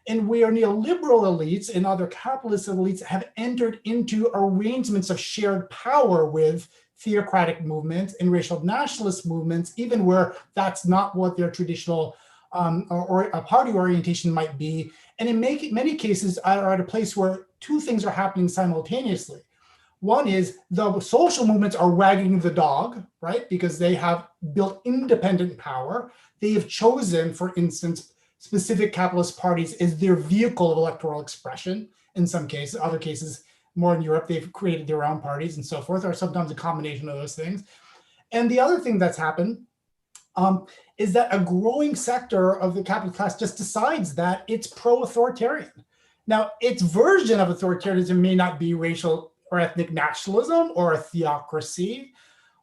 And where neoliberal elites and other capitalist elites have entered into arrangements of shared power with theocratic movements and racial nationalist movements, even where that's not what their traditional or a party orientation might be. And in many cases are at a place where two things are happening simultaneously. One is the social movements are wagging the dog, right? Because they have built independent power. They have chosen, for instance, specific capitalist parties as their vehicle of electoral expression in some cases. Other cases, more in Europe, they've created their own parties and so forth, or sometimes a combination of those things. And the other thing that's happened is that a growing sector of the capitalist class just decides that it's pro-authoritarian. Now, its version of authoritarianism may not be racial or ethnic nationalism or a theocracy,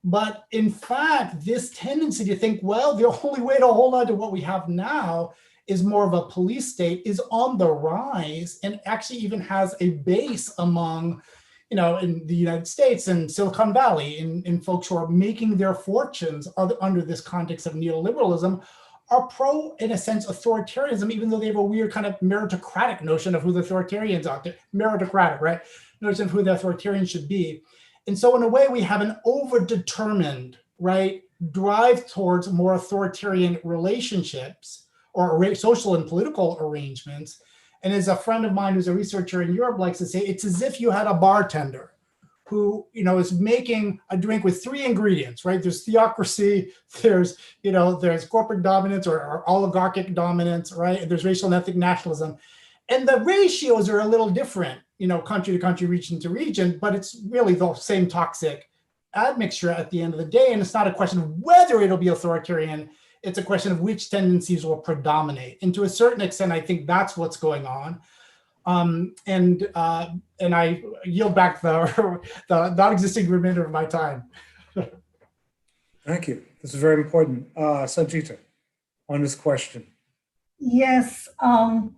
but in fact, this tendency to think, well, the only way to hold on to what we have now is more of a police state is on the rise, and actually even has a base among, in the United States and Silicon Valley, in folks who are making their fortunes under this context of neoliberalism, are pro, in a sense, authoritarianism, even though they have a weird kind of meritocratic notion of who the authoritarians are. Meritocratic, right? Notion of who the authoritarians should be. And so in a way, we have an overdetermined, right, drive towards more authoritarian relationships or social and political arrangements. And as a friend of mine who's a researcher in Europe likes to say, it's as if you had a bartender who, is making a drink with 3 ingredients, right? There's theocracy, there's corporate dominance or oligarchic dominance, right? And there's racial and ethnic nationalism. And the ratios are a little different, country to country, region to region, but it's really the same toxic admixture at the end of the day. And it's not a question of whether it'll be authoritarian, it's a question of which tendencies will predominate. And to a certain extent, I think that's what's going on. And I yield back the non-existing remainder of my time. Thank you. This is very important. Sangeeta, on this question. Yes. One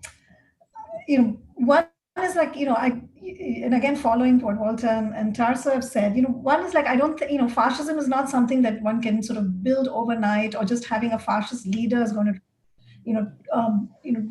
is like, and again, following what Walter and Tarso have said, one is like, I don't think, fascism is not something that one can sort of build overnight, or just having a fascist leader is going to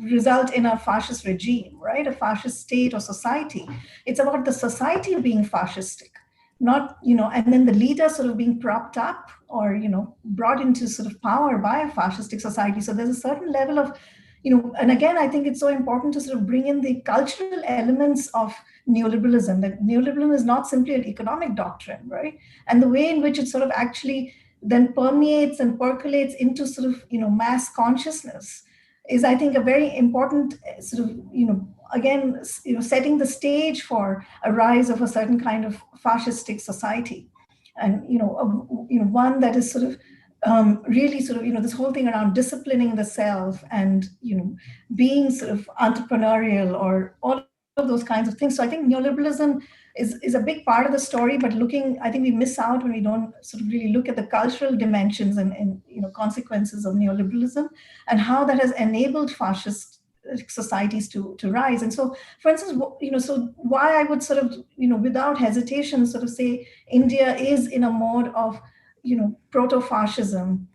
result in a fascist regime, right? A fascist state or society. It's about the society being fascistic, not, and then the leader sort of being propped up or, brought into sort of power by a fascistic society. So there's a certain level of, and again, I think it's so important to sort of bring in the cultural elements of neoliberalism, that neoliberalism is not simply an economic doctrine, right? And the way in which it sort of actually then permeates and percolates into sort of, mass consciousness is, I think, a very important sort of, again, setting the stage for a rise of a certain kind of fascistic society. And, one that is sort of really sort of, this whole thing around disciplining the self and, being sort of entrepreneurial or all of those kinds of things. So I think neoliberalism is a big part of the story, but I think we miss out when we don't sort of really look at the cultural dimensions and consequences of neoliberalism and how that has enabled fascist societies to rise. And so, for instance, so why I would sort of, without hesitation sort of say India is in a mode of, proto-fascism,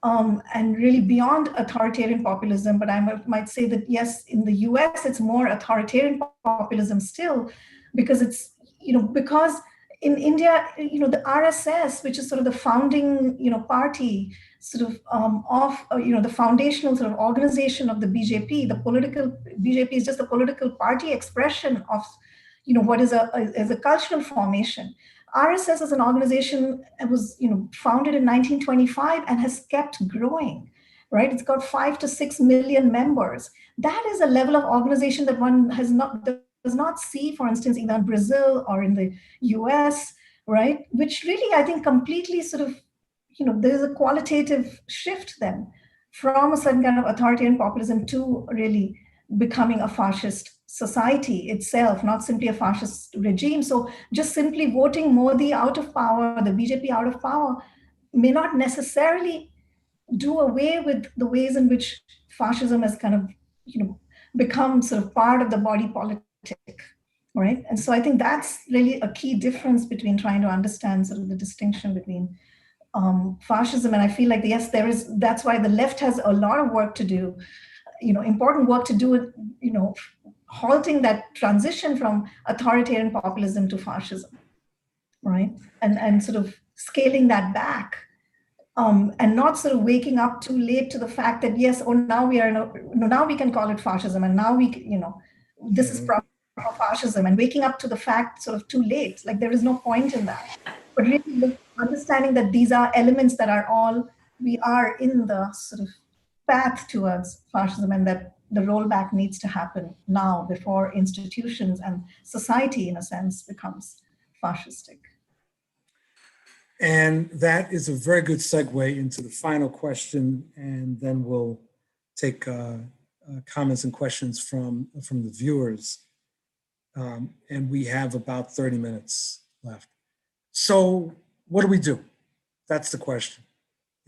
and really beyond authoritarian populism. But I might say that, yes, in the US, it's more authoritarian populism still, because it's, because in India, the RSS, which is sort of the founding, party, sort of, the foundational sort of organization of the BJP, BJP is just a political party expression of, what is a cultural formation. RSS as an organization was, founded in 1925 and has kept growing, right? It's got 5 to 6 million members. That is a level of organization that one does not see, for instance, either in Brazil or in the US, right? Which really, I think, completely sort of, there's a qualitative shift then from a certain kind of authoritarian populism to really becoming a fascist society itself, not simply a fascist regime. So just simply voting Modi out of power, the BJP out of power, may not necessarily do away with the ways in which fascism has kind of, become sort of part of the body politic, right? And so I think that's really a key difference between trying to understand sort of the distinction between fascism. And I feel like, yes, that's why the left has a lot of work to do, important work to do with, halting that transition from authoritarian populism to fascism, right? And sort of scaling that back, and not sort of waking up too late to the fact that, yes, now we can call it fascism, and now this is proper fascism, and waking up to the fact sort of too late. Like, there is no point in that. But really understanding that these are elements that we are in the sort of path towards fascism, and that the rollback needs to happen now before institutions and society, in a sense, becomes fascistic. And that is a very good segue into the final question, and then we'll take comments and questions from the viewers. And we have about 30 minutes left. So what do? That's the question.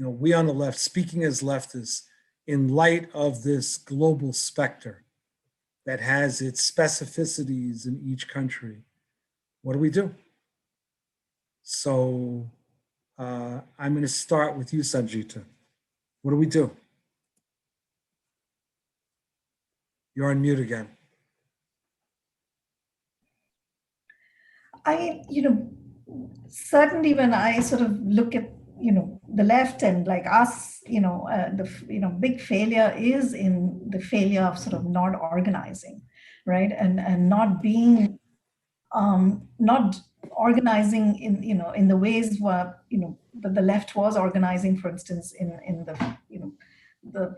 We on the left, speaking as leftists, in light of this global specter that has its specificities in each country, what do? So I'm going to start with you, Sangeeta. What do? You're on mute again. Certainly when I sort of look at, the left and like us, the big failure is in the failure of sort of not organizing, right? And not being not organizing in, in the ways where, that the left was organizing, for instance, in the, the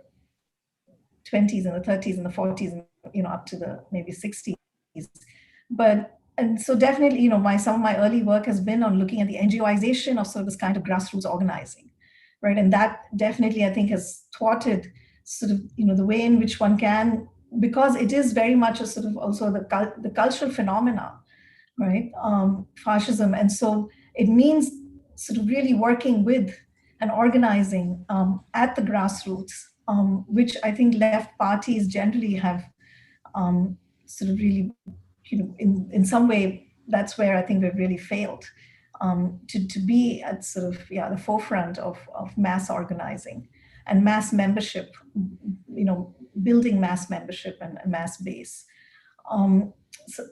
20s and the 30s and the 40s, and, up to the maybe 60s. But, and so definitely, some of my early work has been on looking at the NGOization of sort of this kind of grassroots organizing, right? And that definitely, I think, has thwarted sort of, the way in which one can, because it is very much a sort of also the cultural phenomena, right? Fascism. And so it means sort of really working with and organizing at the grassroots, which I think left parties generally have sort of really, in some way, that's where I think we've really failed, to be at sort of, the forefront of mass organizing and mass membership, building mass membership and mass base. So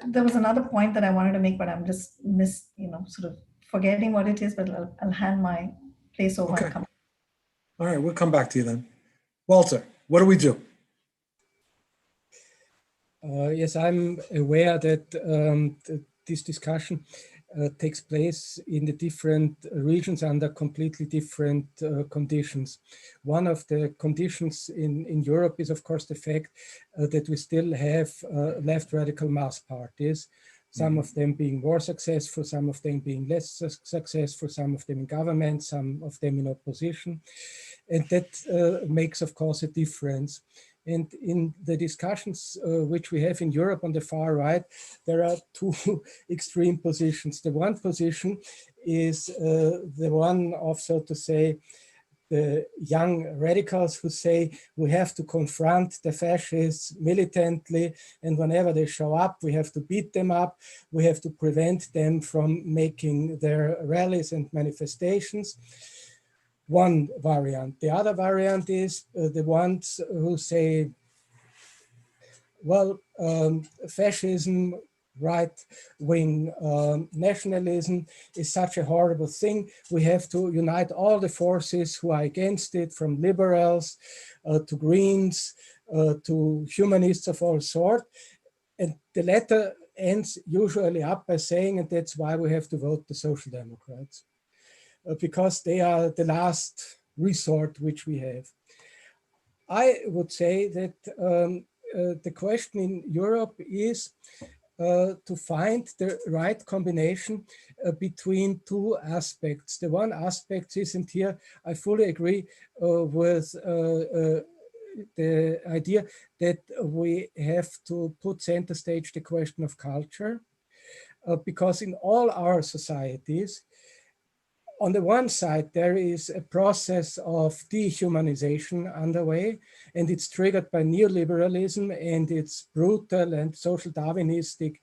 there was another point that I wanted to make, but I'm just sort of forgetting what it is, but I'll hand my place over. Okay. And come. All right, we'll come back to you then. Walter, what do we do? Yes, I'm aware that this discussion takes place in the different regions under completely different conditions. One of the conditions in Europe is, of course, the fact that we still have left radical mass parties, some of them being more successful, some of them being less successful, some of them in government, some of them in opposition. And that makes, of course, a difference. And in the discussions which we have in Europe on the far right, there are two extreme positions. The one position is the one of, so to say, the young radicals who say we have to confront the fascists militantly, and whenever they show up, we have to beat them up. We have to prevent them from making their rallies and manifestations. One variant. The other variant is the ones who say, well, fascism, right-wing nationalism is such a horrible thing. We have to unite all the forces who are against it, from liberals to Greens to humanists of all sorts. And the latter ends usually up by saying, and that's why we have to vote the Social Democrats, because they are the last resort which we have. I would say that the question in Europe is to find the right combination between two aspects. The one aspect is, and here I fully agree with the idea that we have to put center stage the question of culture, because in all our societies, on the one side, there is a process of dehumanization underway, and it's triggered by neoliberalism and its brutal and social Darwinistic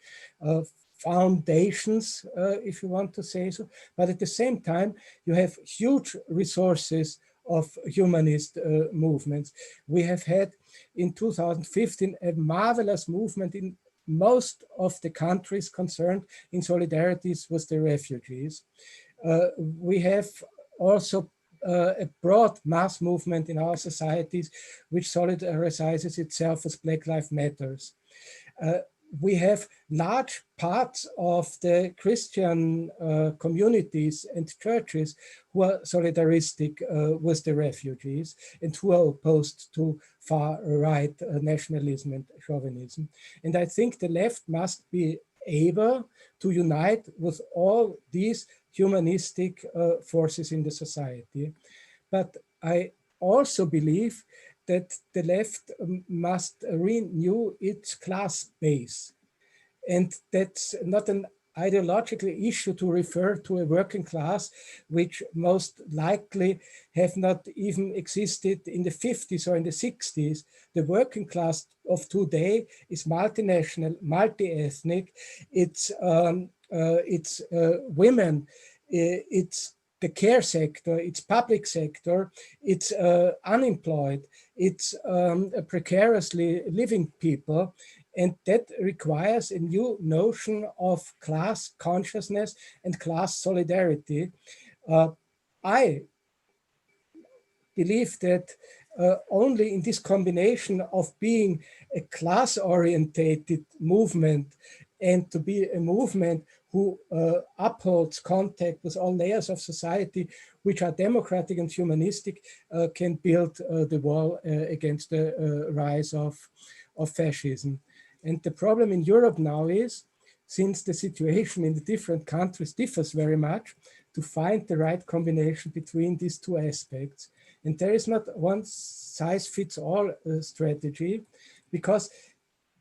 foundations, if you want to say so. But at the same time, you have huge resources of humanist movements. We have had in 2015 a marvelous movement in most of the countries concerned in solidarities with the refugees. We have also a broad mass movement in our societies which solidarizes itself with Black Lives Matters. We have large parts of the Christian communities and churches who are solidaristic with the refugees and who are opposed to far-right nationalism and chauvinism. And I think the left must be able to unite with all these humanistic forces in the society. But I also believe that the left must renew its class base. And that's not an ideological issue to refer to a working class, which most likely have not even existed in the 50s or in the 60s. The working class of today is multinational, multi-ethnic. It's women, it's the care sector, it's public sector, it's unemployed, it's precariously living people. And that requires a new notion of class consciousness and class solidarity. I believe that only in this combination of being a class-orientated movement and to be a movement who upholds contact with all layers of society, which are democratic and humanistic, can build the wall against the rise of fascism. And the problem in Europe now is, since the situation in the different countries differs very much, to find the right combination between these two aspects. And there is not one size fits all strategy, because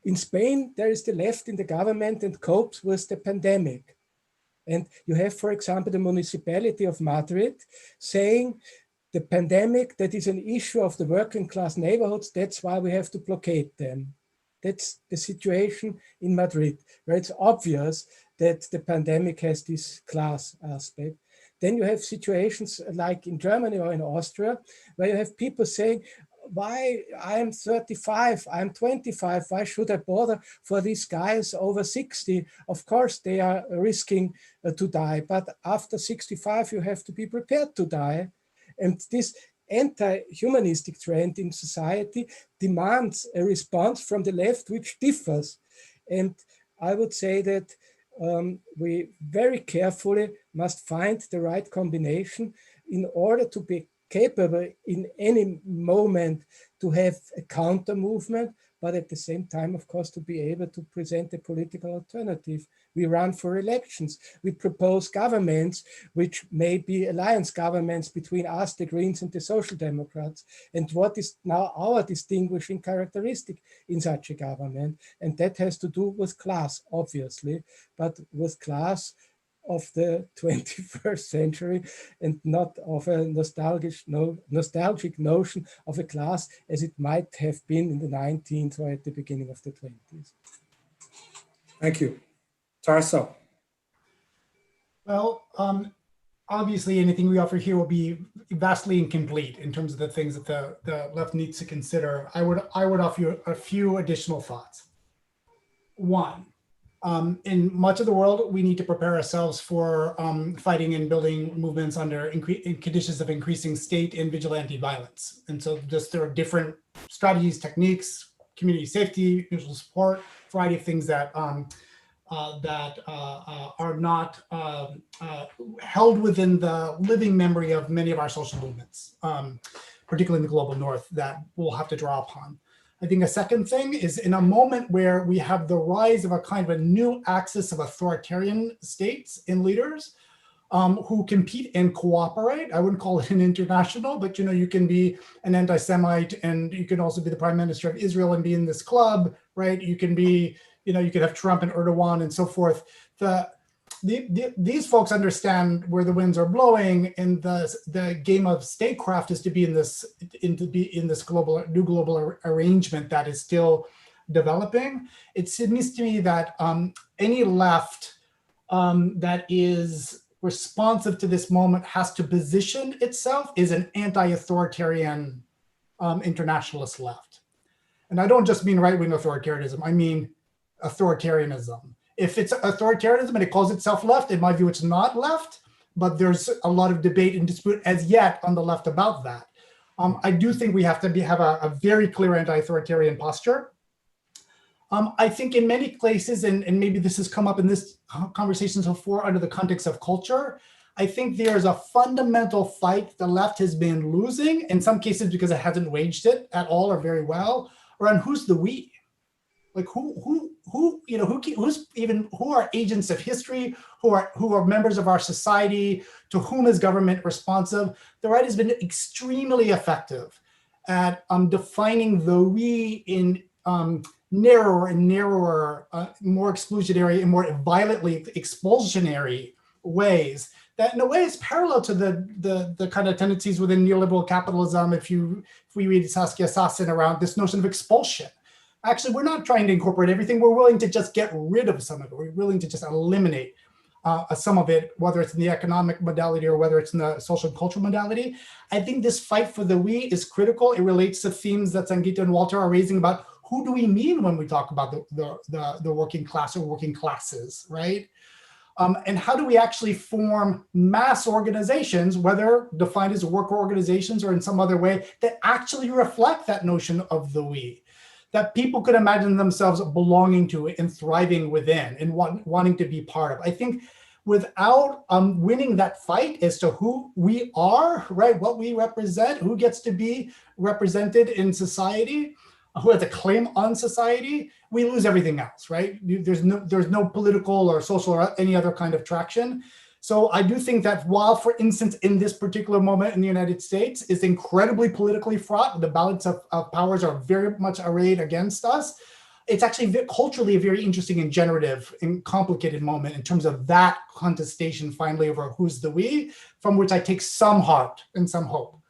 in Spain, there is the left in the government and copes with the pandemic. And you have, for example, the municipality of Madrid saying the pandemic, that is an issue of the working class neighborhoods, that's why we have to blockade them. That's the situation in Madrid, where it's obvious that the pandemic has this class aspect. Then you have situations like in Germany or in Austria, where you have people saying, why I'm 35, I'm 25, why should I bother for these guys over 60? Of course, they are risking to die, but after 65, you have to be prepared to die. And this anti-humanistic trend in society demands a response from the left, which differs. And I would say that we very carefully must find the right combination in order to be capable in any moment to have a counter movement, but at the same time, of course, to be able to present a political alternative. We run for elections. We propose governments, which may be alliance governments between us, the Greens, and the Social Democrats. And what is now our distinguishing characteristic in such a government? And that has to do with class, obviously, but with class of the 21st century and not of a nostalgic notion of a class as it might have been in the 19th or at the beginning of the 20s. Thank you. Tarso. Well, obviously anything we offer here will be vastly incomplete in terms of the things that the left needs to consider. I would offer you a few additional thoughts. One, in much of the world, we need to prepare ourselves for fighting and building movements under conditions of increasing state and vigilante violence. And so just there are different strategies, techniques, community safety, mutual support, variety of things that are not held within the living memory of many of our social movements, particularly in the global north, that we'll have to draw upon. I think a second thing is in a moment where we have the rise of a kind of a new axis of authoritarian states and leaders who compete and cooperate. I wouldn't call it an international, but you can be an anti-Semite and you can also be the prime minister of Israel and be in this club, right? You can be, you could have Trump and Erdogan and so forth. These folks understand where the winds are blowing, and the game of statecraft is to be in this new global arrangement that is still developing. It seems to me that any left that is responsive to this moment has to position itself as an anti-authoritarian internationalist left. And I don't just mean right-wing authoritarianism, I mean authoritarianism. If it's authoritarianism and it calls itself left, in my view, it's not left, but there's a lot of debate and dispute as yet on the left about that. I do think we have to have a very clear anti-authoritarian posture. I think in many places, and maybe this has come up in this conversation before under the context of culture, I think there's a fundamental fight the left has been losing, in some cases because it hasn't waged it at all or very well, around who's the we. Like who are agents of history, who are members of our society, to whom is government responsive? The right has been extremely effective at defining the we in narrower and narrower, more exclusionary and more violently expulsionary ways that in a way is parallel to the kind of tendencies within neoliberal capitalism. If we read Saskia Sassen around this notion of expulsion. Actually, we're not trying to incorporate everything. We're willing to just get rid of some of it. We're willing to just eliminate some of it, whether it's in the economic modality or whether it's in the social and cultural modality. I think this fight for the we is critical. It relates to themes that Sangeeta and Walter are raising about who do we mean when we talk about the working class or working classes, right? And how do we actually form mass organizations, whether defined as worker organizations or in some other way, that actually reflect that notion of the we? that people could imagine themselves belonging to and thriving within and wanting to be part of. I think without winning that fight as to who we are, right, what we represent, who gets to be represented in society, who has a claim on society, we lose everything else, right? There's no political or social or any other kind of traction. So I do think that while, for instance, in this particular moment in the United States is incredibly politically fraught, the balance of powers are very much arrayed against us, it's actually culturally a very interesting and generative and complicated moment in terms of that contestation finally over who's the we, from which I take some heart and some hope.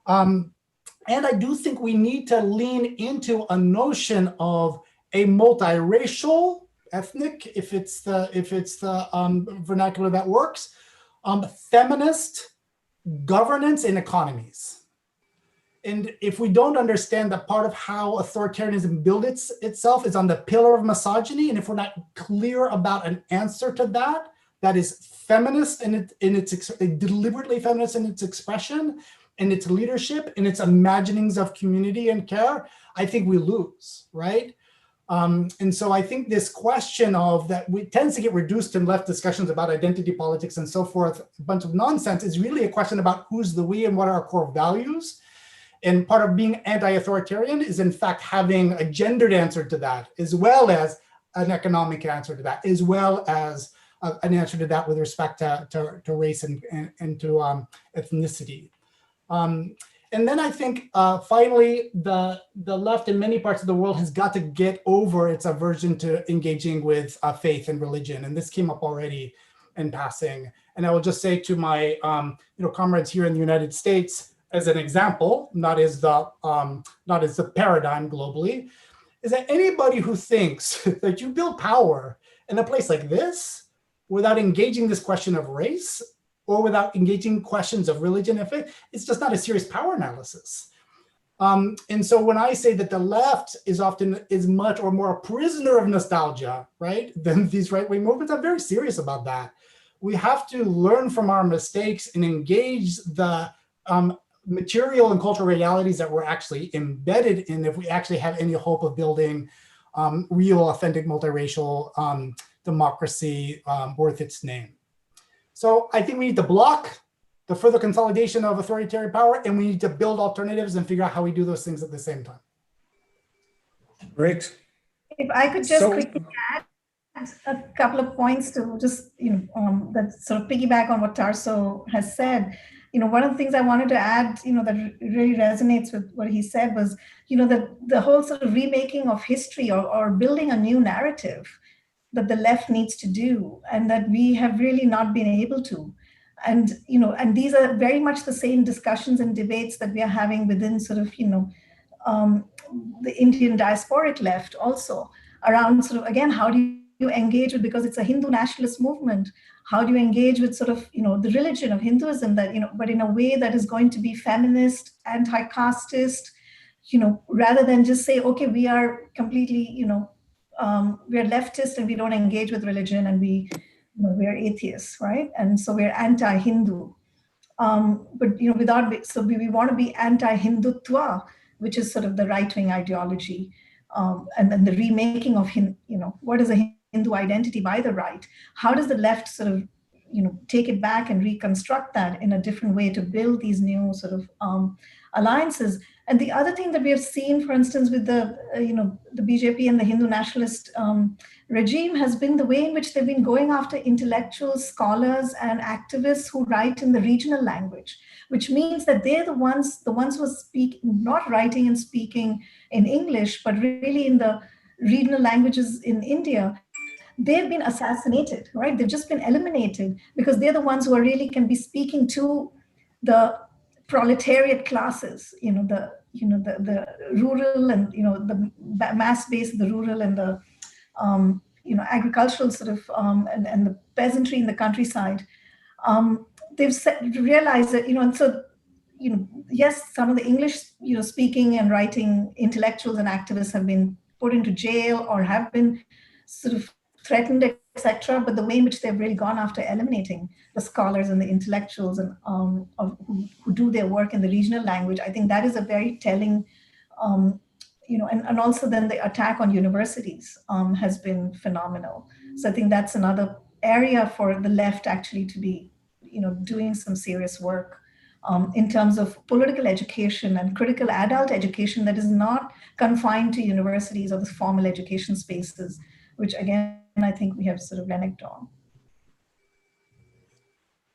And I do think we need to lean into a notion of a multiracial, ethnic, if it's the vernacular that works, feminist governance in economies. And if we don't understand that part of how authoritarianism builds itself is on the pillar of misogyny, and if we're not clear about an answer to that, that is feminist in its deliberately feminist in its expression, in its leadership, in its imaginings of community and care, I think we lose, right? And so I think this question of that tends to get reduced in left discussions about identity politics and so forth, a bunch of nonsense, is really a question about who's the we and what are our core values. And part of being anti-authoritarian is in fact having a gendered answer to that, as well as an economic answer to that, as well as an answer to that with respect to race and to ethnicity. And then I think finally, the left in many parts of the world has got to get over its aversion to engaging with faith and religion. And this came up already in passing. And I will just say to my comrades here in the United States, as an example, not as the paradigm globally, is that anybody who thinks that you build power in a place like this without engaging this question of race, or without engaging questions of religion and faith, it's just not a serious power analysis. And so when I say that the left is much or more a prisoner of nostalgia, right, than these right-wing movements, I'm very serious about that. We have to learn from our mistakes and engage the material and cultural realities that we're actually embedded in if we actually have any hope of building real, authentic, multiracial democracy worth its name. So I think we need to block the further consolidation of authoritarian power, and we need to build alternatives and figure out how we do those things at the same time. Great. If I could just quickly add a couple of points to just, that sort of piggyback on what Tarso has said. One of the things I wanted to add, that really resonates with what he said was, that the whole sort of remaking of history or building a new narrative that the left needs to do, and that we have really not been able to. And, and these are very much the same discussions and debates that we are having within sort of, the Indian diasporic left also around sort of, again, how do you engage with, because it's a Hindu nationalist movement, how do you engage with sort of, the religion of Hinduism that, but in a way that is going to be feminist, anti-casteist, rather than just say, okay, we are completely, we're leftist and we don't engage with religion and we're atheists, right? And so we're anti-Hindu. But we want to be anti-Hindutva, which is sort of the right-wing ideology, and then the remaking of what is a Hindu identity by the right? How does the left sort of take it back and reconstruct that in a different way to build these new sort of alliances? And the other thing that we have seen, for instance, with the BJP and the Hindu nationalist regime has been the way in which they've been going after intellectuals, scholars, and activists who write in the regional language, which means that they're the ones who speak, not writing and speaking in English, but really in the regional languages in India. They've been assassinated, right? They've just been eliminated because they're the ones who are really can be speaking to the proletariat classes, the rural and the mass base of the rural and the agricultural sort of and the peasantry in the countryside. They've realized that and so yes, some of the English speaking and writing intellectuals and activists have been put into jail or have been sort of threatened, etc. But the way in which they've really gone after eliminating the scholars and the intellectuals and who do their work in the regional language, I think that is a very telling, and also then the attack on universities has been phenomenal. So I think that's another area for the left actually to be, doing some serious work in terms of political education and critical adult education that is not confined to universities or the formal education spaces, which again, I think we have sort of reneged on.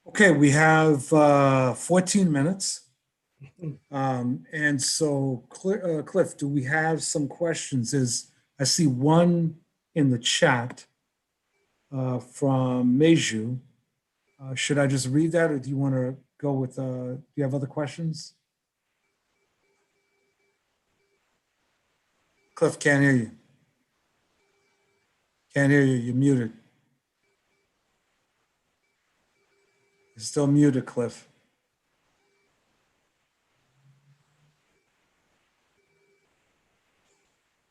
Okay, we have 14 minutes. And so, Cliff, do we have some questions? I see one in the chat from Meju. Should I just read that, or do you want to go with, do you have other questions? Cliff, can't hear you. Can't hear you, you're muted. You're still muted, Cliff.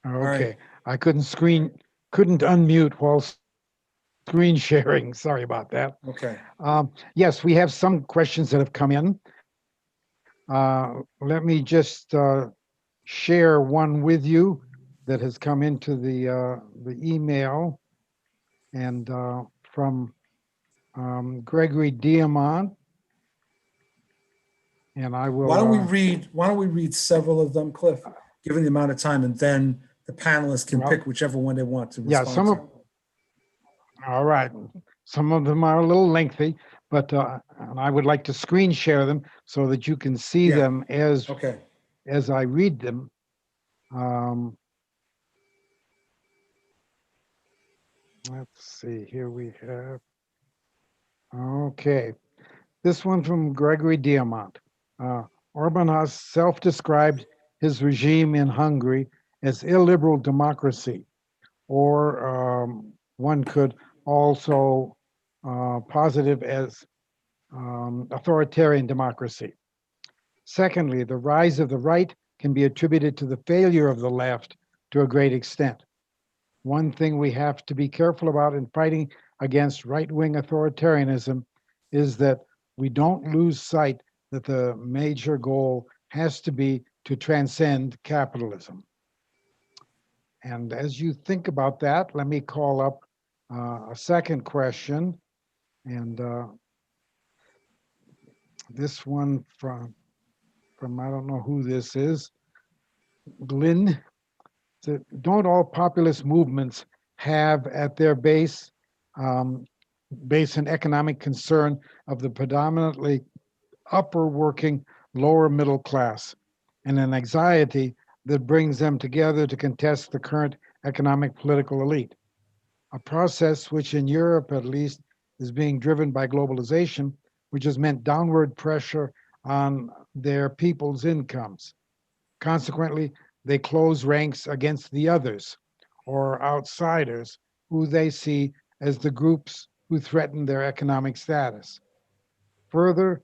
Okay, right. I couldn't unmute while screen sharing. Sorry about that. Okay. Yes, we have some questions that have come in. Let me just share one with you that has come into the email, and from Gregory Diamant. And I will. Why don't we read several of them, Cliff, given the amount of time, and then the panelists can pick whichever one they want to respond to. All right. Some of them are a little lengthy, but and I would like to screen share them so that you can see them as I read them. Let's see, here we have. Okay. This one from Gregory Diamant. Orban has self-described his regime in Hungary as illiberal democracy, or one could also positive as authoritarian democracy. Secondly, the rise of the right can be attributed to the failure of the left to a great extent. One thing we have to be careful about in fighting against right-wing authoritarianism is that we don't lose sight that the major goal has to be to transcend capitalism. And as you think about that, let me call up a second question. And this one from I don't know who this is, Glyn. Don't all populist movements have at their base an economic concern of the predominantly upper working, lower middle class, and an anxiety that brings them together to contest the current economic political elite? A process which in Europe, at least, is being driven by globalization, which has meant downward pressure on their people's incomes. Consequently, they close ranks against the others or outsiders who they see as the groups who threaten their economic status. Further,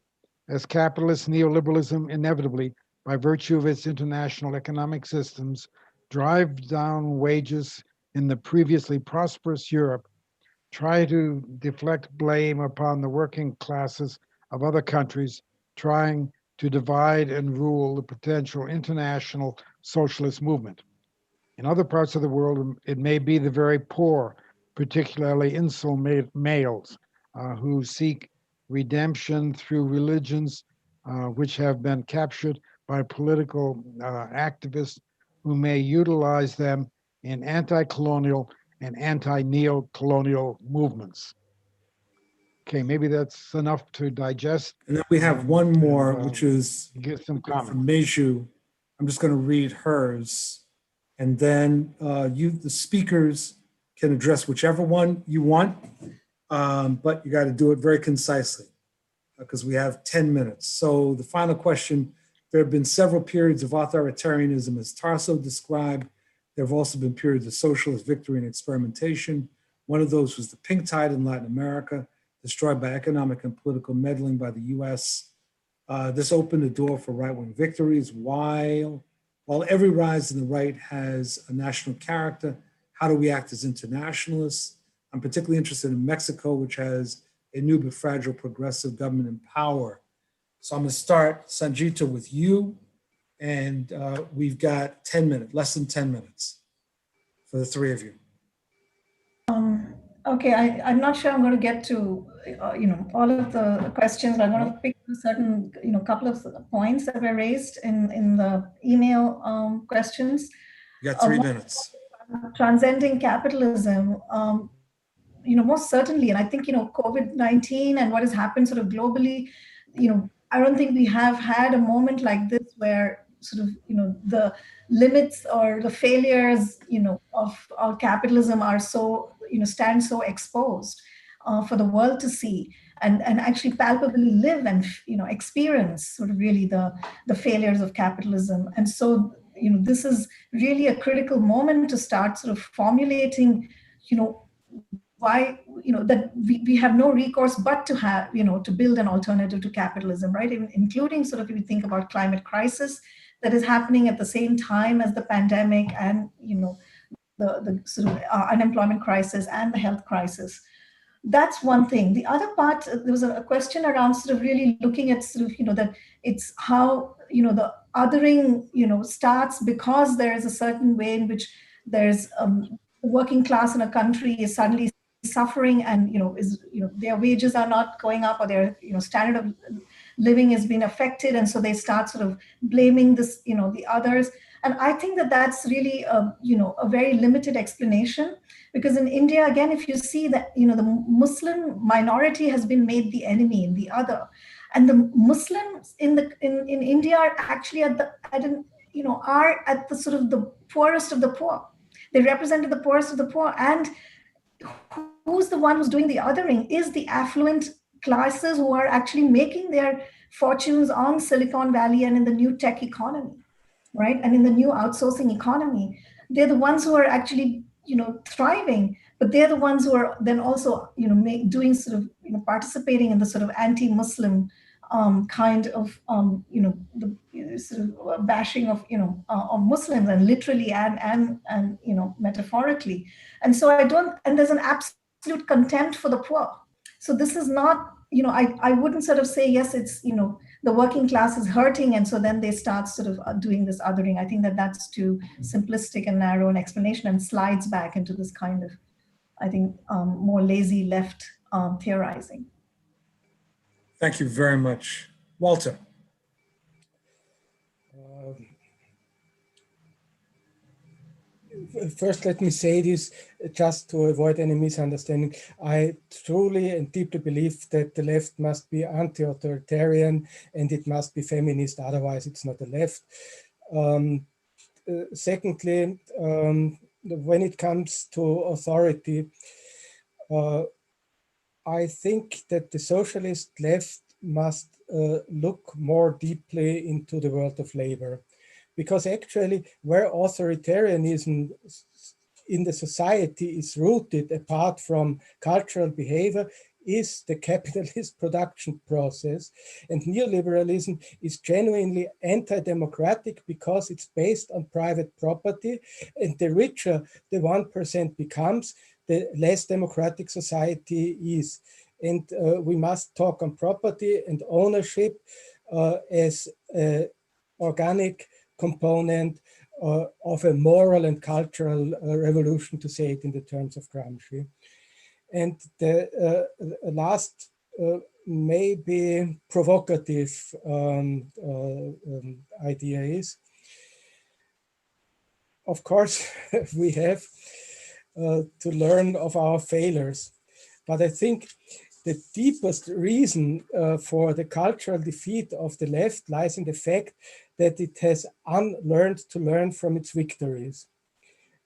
as capitalist neoliberalism inevitably, by virtue of its international economic systems, drives down wages in the previously prosperous Europe, try to deflect blame upon the working classes of other countries, trying to divide and rule the potential international socialist movement. In other parts of the world, it may be the very poor, particularly incel males, who seek redemption through religions which have been captured by political activists who may utilize them in anti-colonial and anti-neo-colonial movements. Okay, maybe that's enough to digest. And then we have one more, which is get some comments from Meju. I'm just going to read hers, and then the speakers can address whichever one you want, but you got to do it very concisely because we have 10 minutes. So the final question: there have been several periods of authoritarianism, as Tarso described. There have also been periods of socialist victory and experimentation. One of those was the pink tide in Latin America, destroyed by economic and political meddling by the US. This opened the door for right-wing victories. While every rise in the right has a national character, how do we act as internationalists? I'm particularly interested in Mexico, which has a new but fragile progressive government in power. So I'm going to start, Sangeeta, with you. And we've got 10 minutes, less than 10 minutes for the three of you. Okay, I'm not sure I'm going to get to, all of the questions, but I'm going to pick a certain, couple of points that were raised in the email questions. You got 3 minutes. Transcending capitalism, most certainly, and I think, COVID-19 and what has happened sort of globally, I don't think we have had a moment like this where sort of, the limits or the failures, of our capitalism are so, stand so exposed for the world to see and actually palpably live and, experience sort of really the failures of capitalism. And so, this is really a critical moment to start sort of formulating, why, that we have no recourse but to have, to build an alternative to capitalism, right? Including sort of, if you think about climate crisis that is happening at the same time as the pandemic and, the sort of unemployment crisis and the health crisis. That's one thing. The other part, there was a question around sort of really looking at sort of, that it's how, the othering, starts because there is a certain way in which there's the working class in a country is suddenly suffering and, their wages are not going up or their, standard of living has been affected. And so they start sort of blaming this, the others. And I think that that's really, a very limited explanation, because in India, again, if you see that, the Muslim minority has been made the enemy in the other, and the Muslims in India are actually are at the sort of the poorest of the poor. They represented the poorest of the poor, and who's the one who's doing the othering is the affluent classes who are actually making their fortunes on Silicon Valley and in the new tech economy, right? And in the new outsourcing economy. They're the ones who are actually, thriving, but they're the ones who are then also, doing sort of, participating in the sort of anti-Muslim kind of, the sort of bashing of, of Muslims, and literally and metaphorically. And so and there's an absolute contempt for the poor. So this is not, I wouldn't sort of say, yes, it's, the working class is hurting, and so then they start sort of doing this othering. I think that that's too simplistic and narrow an explanation and slides back into this kind of, I think, more lazy left theorizing. Thank you very much. Walter. First, let me say this just to avoid any misunderstanding. I truly and deeply believe that the left must be anti-authoritarian and it must be feminist, otherwise it's not a left. Secondly, when it comes to authority, I think that the socialist left must look more deeply into the world of labor. Because actually, where authoritarianism in the society is rooted, apart from cultural behavior, is the capitalist production process. And neoliberalism is genuinely anti-democratic because it's based on private property. And the richer the 1% becomes, the less democratic society is. And we must talk on property and ownership as organic component of a moral and cultural revolution, to say it in the terms of Gramsci. And the last, maybe provocative idea is, of course, we have to learn of our failures. But I think the deepest reason for the cultural defeat of the left lies in the fact that it has unlearned to learn from its victories.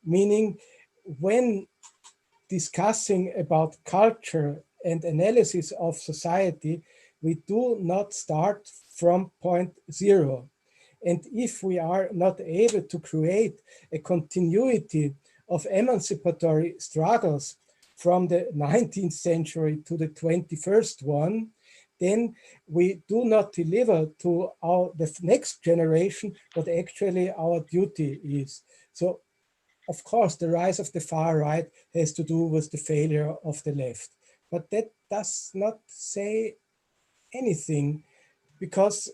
Meaning, when discussing about culture and analysis of society, we do not start from point zero. And if we are not able to create a continuity of emancipatory struggles from the 19th century to the 21st one, then we do not deliver to the next generation what actually our duty is. So, of course, the rise of the far right has to do with the failure of the left. But that does not say anything, because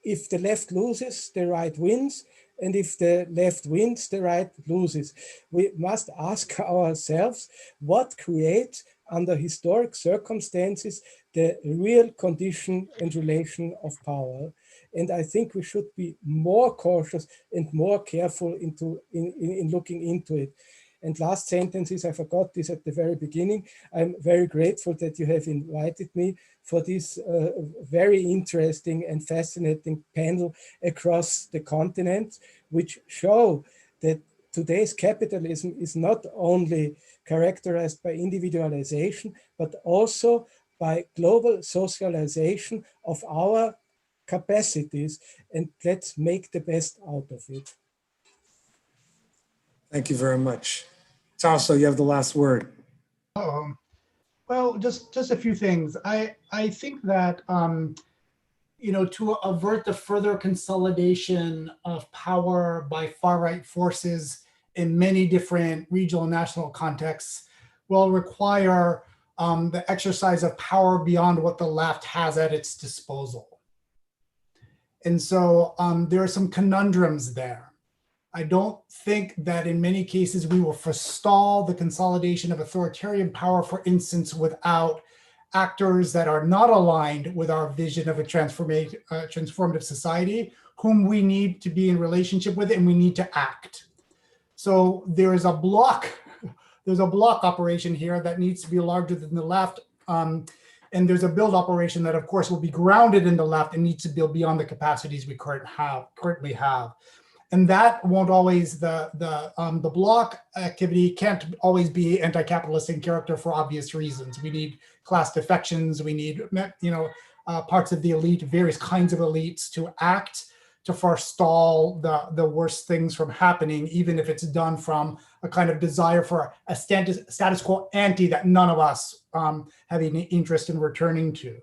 if the left loses, the right wins. And if the left wins, the right loses. We must ask ourselves what creates, under historic circumstances, the real condition and relation of power. And I think we should be more cautious and more careful in looking into it. And last sentences, I forgot this at the very beginning. I'm very grateful that you have invited me for this very interesting and fascinating panel across the continent, which show that today's capitalism is not only characterized by individualization, but also by global socialization of our capacities, and let's make the best out of it. Thank you very much. Tarso, you have the last word. Well, just a few things. I think that to avert the further consolidation of power by far-right forces in many different regional and national contexts will require the exercise of power beyond what the left has at its disposal. And so there are some conundrums there. I don't think that in many cases we will forestall the consolidation of authoritarian power, for instance, without actors that are not aligned with our vision of a transformative society, whom we need to be in relationship with, and we need to act. So there's a block operation here that needs to be larger than the left. And there's a build operation that, of course, will be grounded in the left and needs to build beyond the capacities we currently have. And that won't always, the block activity can't always be anti-capitalist in character for obvious reasons. We need class defections, we need parts of the elite, various kinds of elites to act to forestall the worst things from happening, even if it's done from a kind of desire for a status quo ante that none of us have any interest in returning to.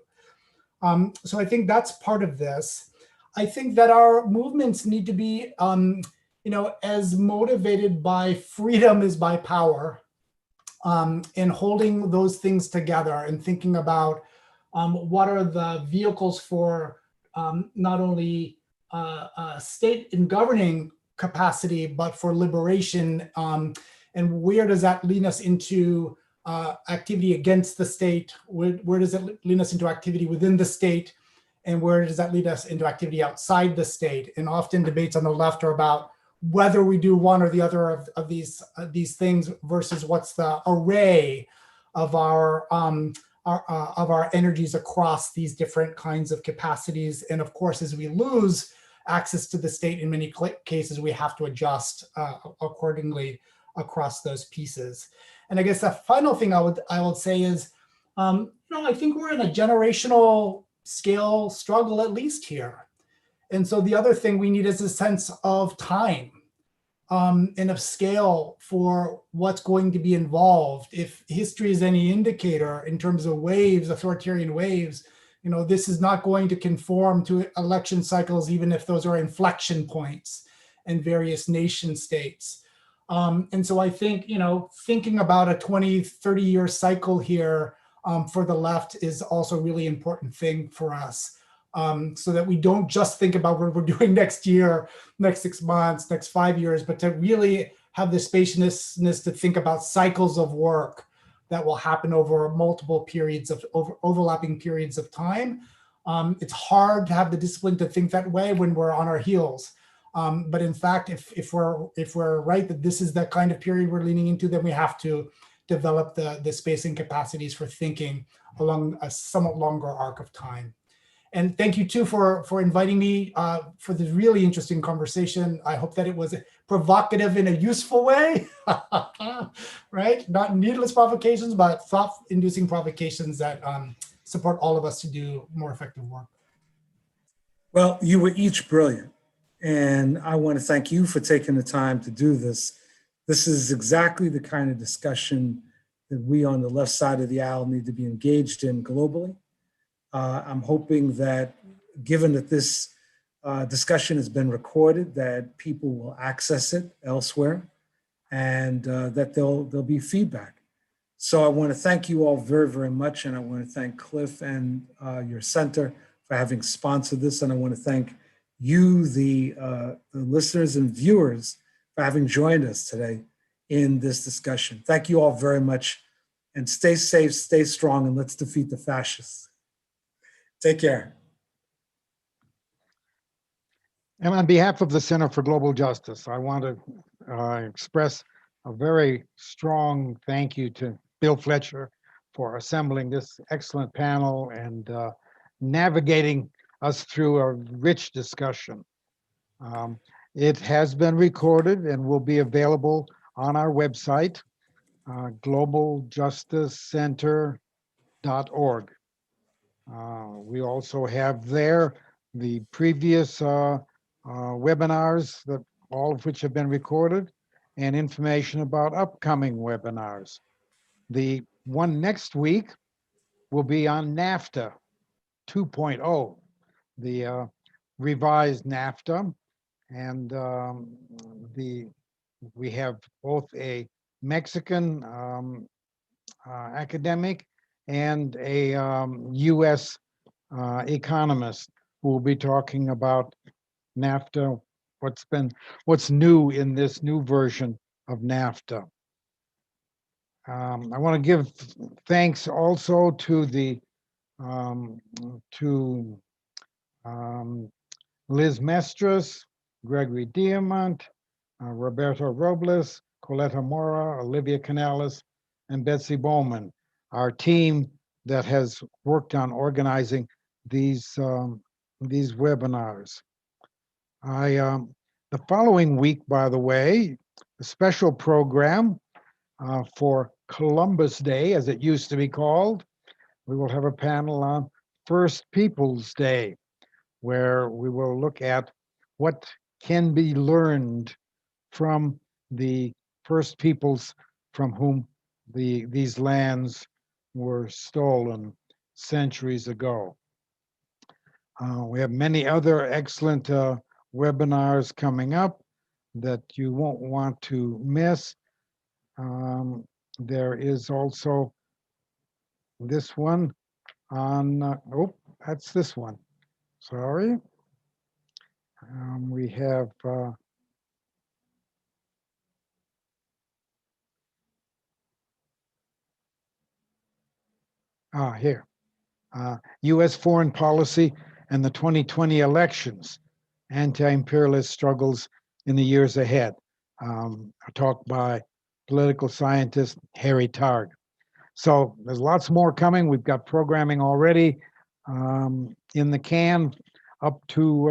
So I think that's part of this. I think that our movements need to be, as motivated by freedom as by power, and holding those things together and thinking about what are the vehicles for not only state and governing capacity, but for liberation, and where does that lead us into activity against the state? Where does it lead us into activity within the state? And where does that lead us into activity outside the state? And often debates on the left are about whether we do one or the other of these things versus what's the array of our energies across these different kinds of capacities. And of course, as we lose access to the state in many cases, we have to adjust accordingly across those pieces. And I guess the final thing I would say is, I think we're in a generational scale struggle, at least here. And so the other thing we need is a sense of time and of scale for what's going to be involved. If history is any indicator in terms of waves, authoritarian waves, this is not going to conform to election cycles, even if those are inflection points in various nation states. And so I think, thinking about a 20, 30-year cycle here for the left is also a really important thing for us, so that we don't just think about what we're doing next year, next 6 months, next 5 years, but to really have the spaciousness to think about cycles of work that will happen over multiple periods of overlapping periods of time. It's hard to have the discipline to think that way when we're on our heels. But in fact, if we're right that this is the kind of period we're leaning into, then we have to develop the spacing capacities for thinking along a somewhat longer arc of time. And thank you too for inviting me for this really interesting conversation. I hope that it was provocative in a useful way, right? Not needless provocations, but thought-inducing provocations that support all of us to do more effective work. Well, you were each brilliant. And I want to thank you for taking the time to do this. This is exactly the kind of discussion that we on the left side of the aisle need to be engaged in globally. I'm hoping that, given that this discussion has been recorded, that people will access it elsewhere, and that there'll be feedback. So I want to thank you all very, very much, and I want to thank Cliff and your center for having sponsored this, and I want to thank you, the listeners and viewers, for having joined us today in this discussion. Thank you all very much, and stay safe, stay strong, and let's defeat the fascists. Take care. And on behalf of the Center for Global Justice, I want to express a very strong thank you to Bill Fletcher for assembling this excellent panel and navigating us through a rich discussion. It has been recorded and will be available on our website, globaljusticecenter.org. We also have there the previous webinars, that all of which have been recorded, and information about upcoming webinars. The one next week will be on NAFTA 2.0, the revised NAFTA, and we have both a Mexican academic and a U.S. Economist who will be talking about NAFTA, what's new in this new version of NAFTA. I want to give thanks also to the Liz Mestras, Gregory Diamant, Roberto Robles, Coletta Mora, Olivia Canales, and Betsy Bowman, our team that has worked on organizing these webinars. The following week, by the way, a special program for Columbus Day, as it used to be called. We will have a panel on First Peoples Day, where we will look at what can be learned from the first peoples from whom these lands were stolen centuries ago. We have many other excellent webinars coming up that you won't want to miss. There is also this one on, oh, that's this one. Sorry. We have here, U.S. foreign policy and the 2020 elections, anti-imperialist struggles in the years ahead. A talk by political scientist Harry Targ. So there's lots more coming. We've got programming already in the can up to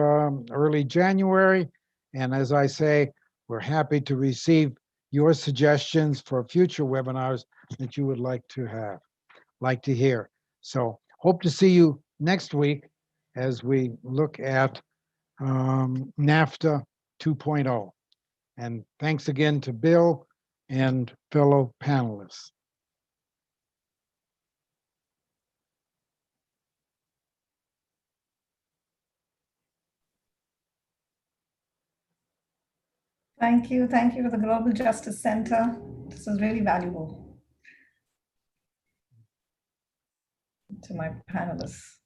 early January. And as I say, we're happy to receive your suggestions for future webinars that you would like to hear. So hope to see you next week as we look at NAFTA 2.0. And thanks again to Bill and fellow panelists. Thank you. Thank you to the Global Justice Center. This was really valuable to my panelists.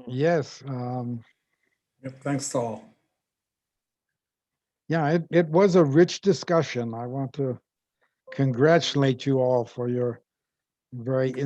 Yes. Yep, thanks to all. Yeah, it was a rich discussion. I want to congratulate you all for your very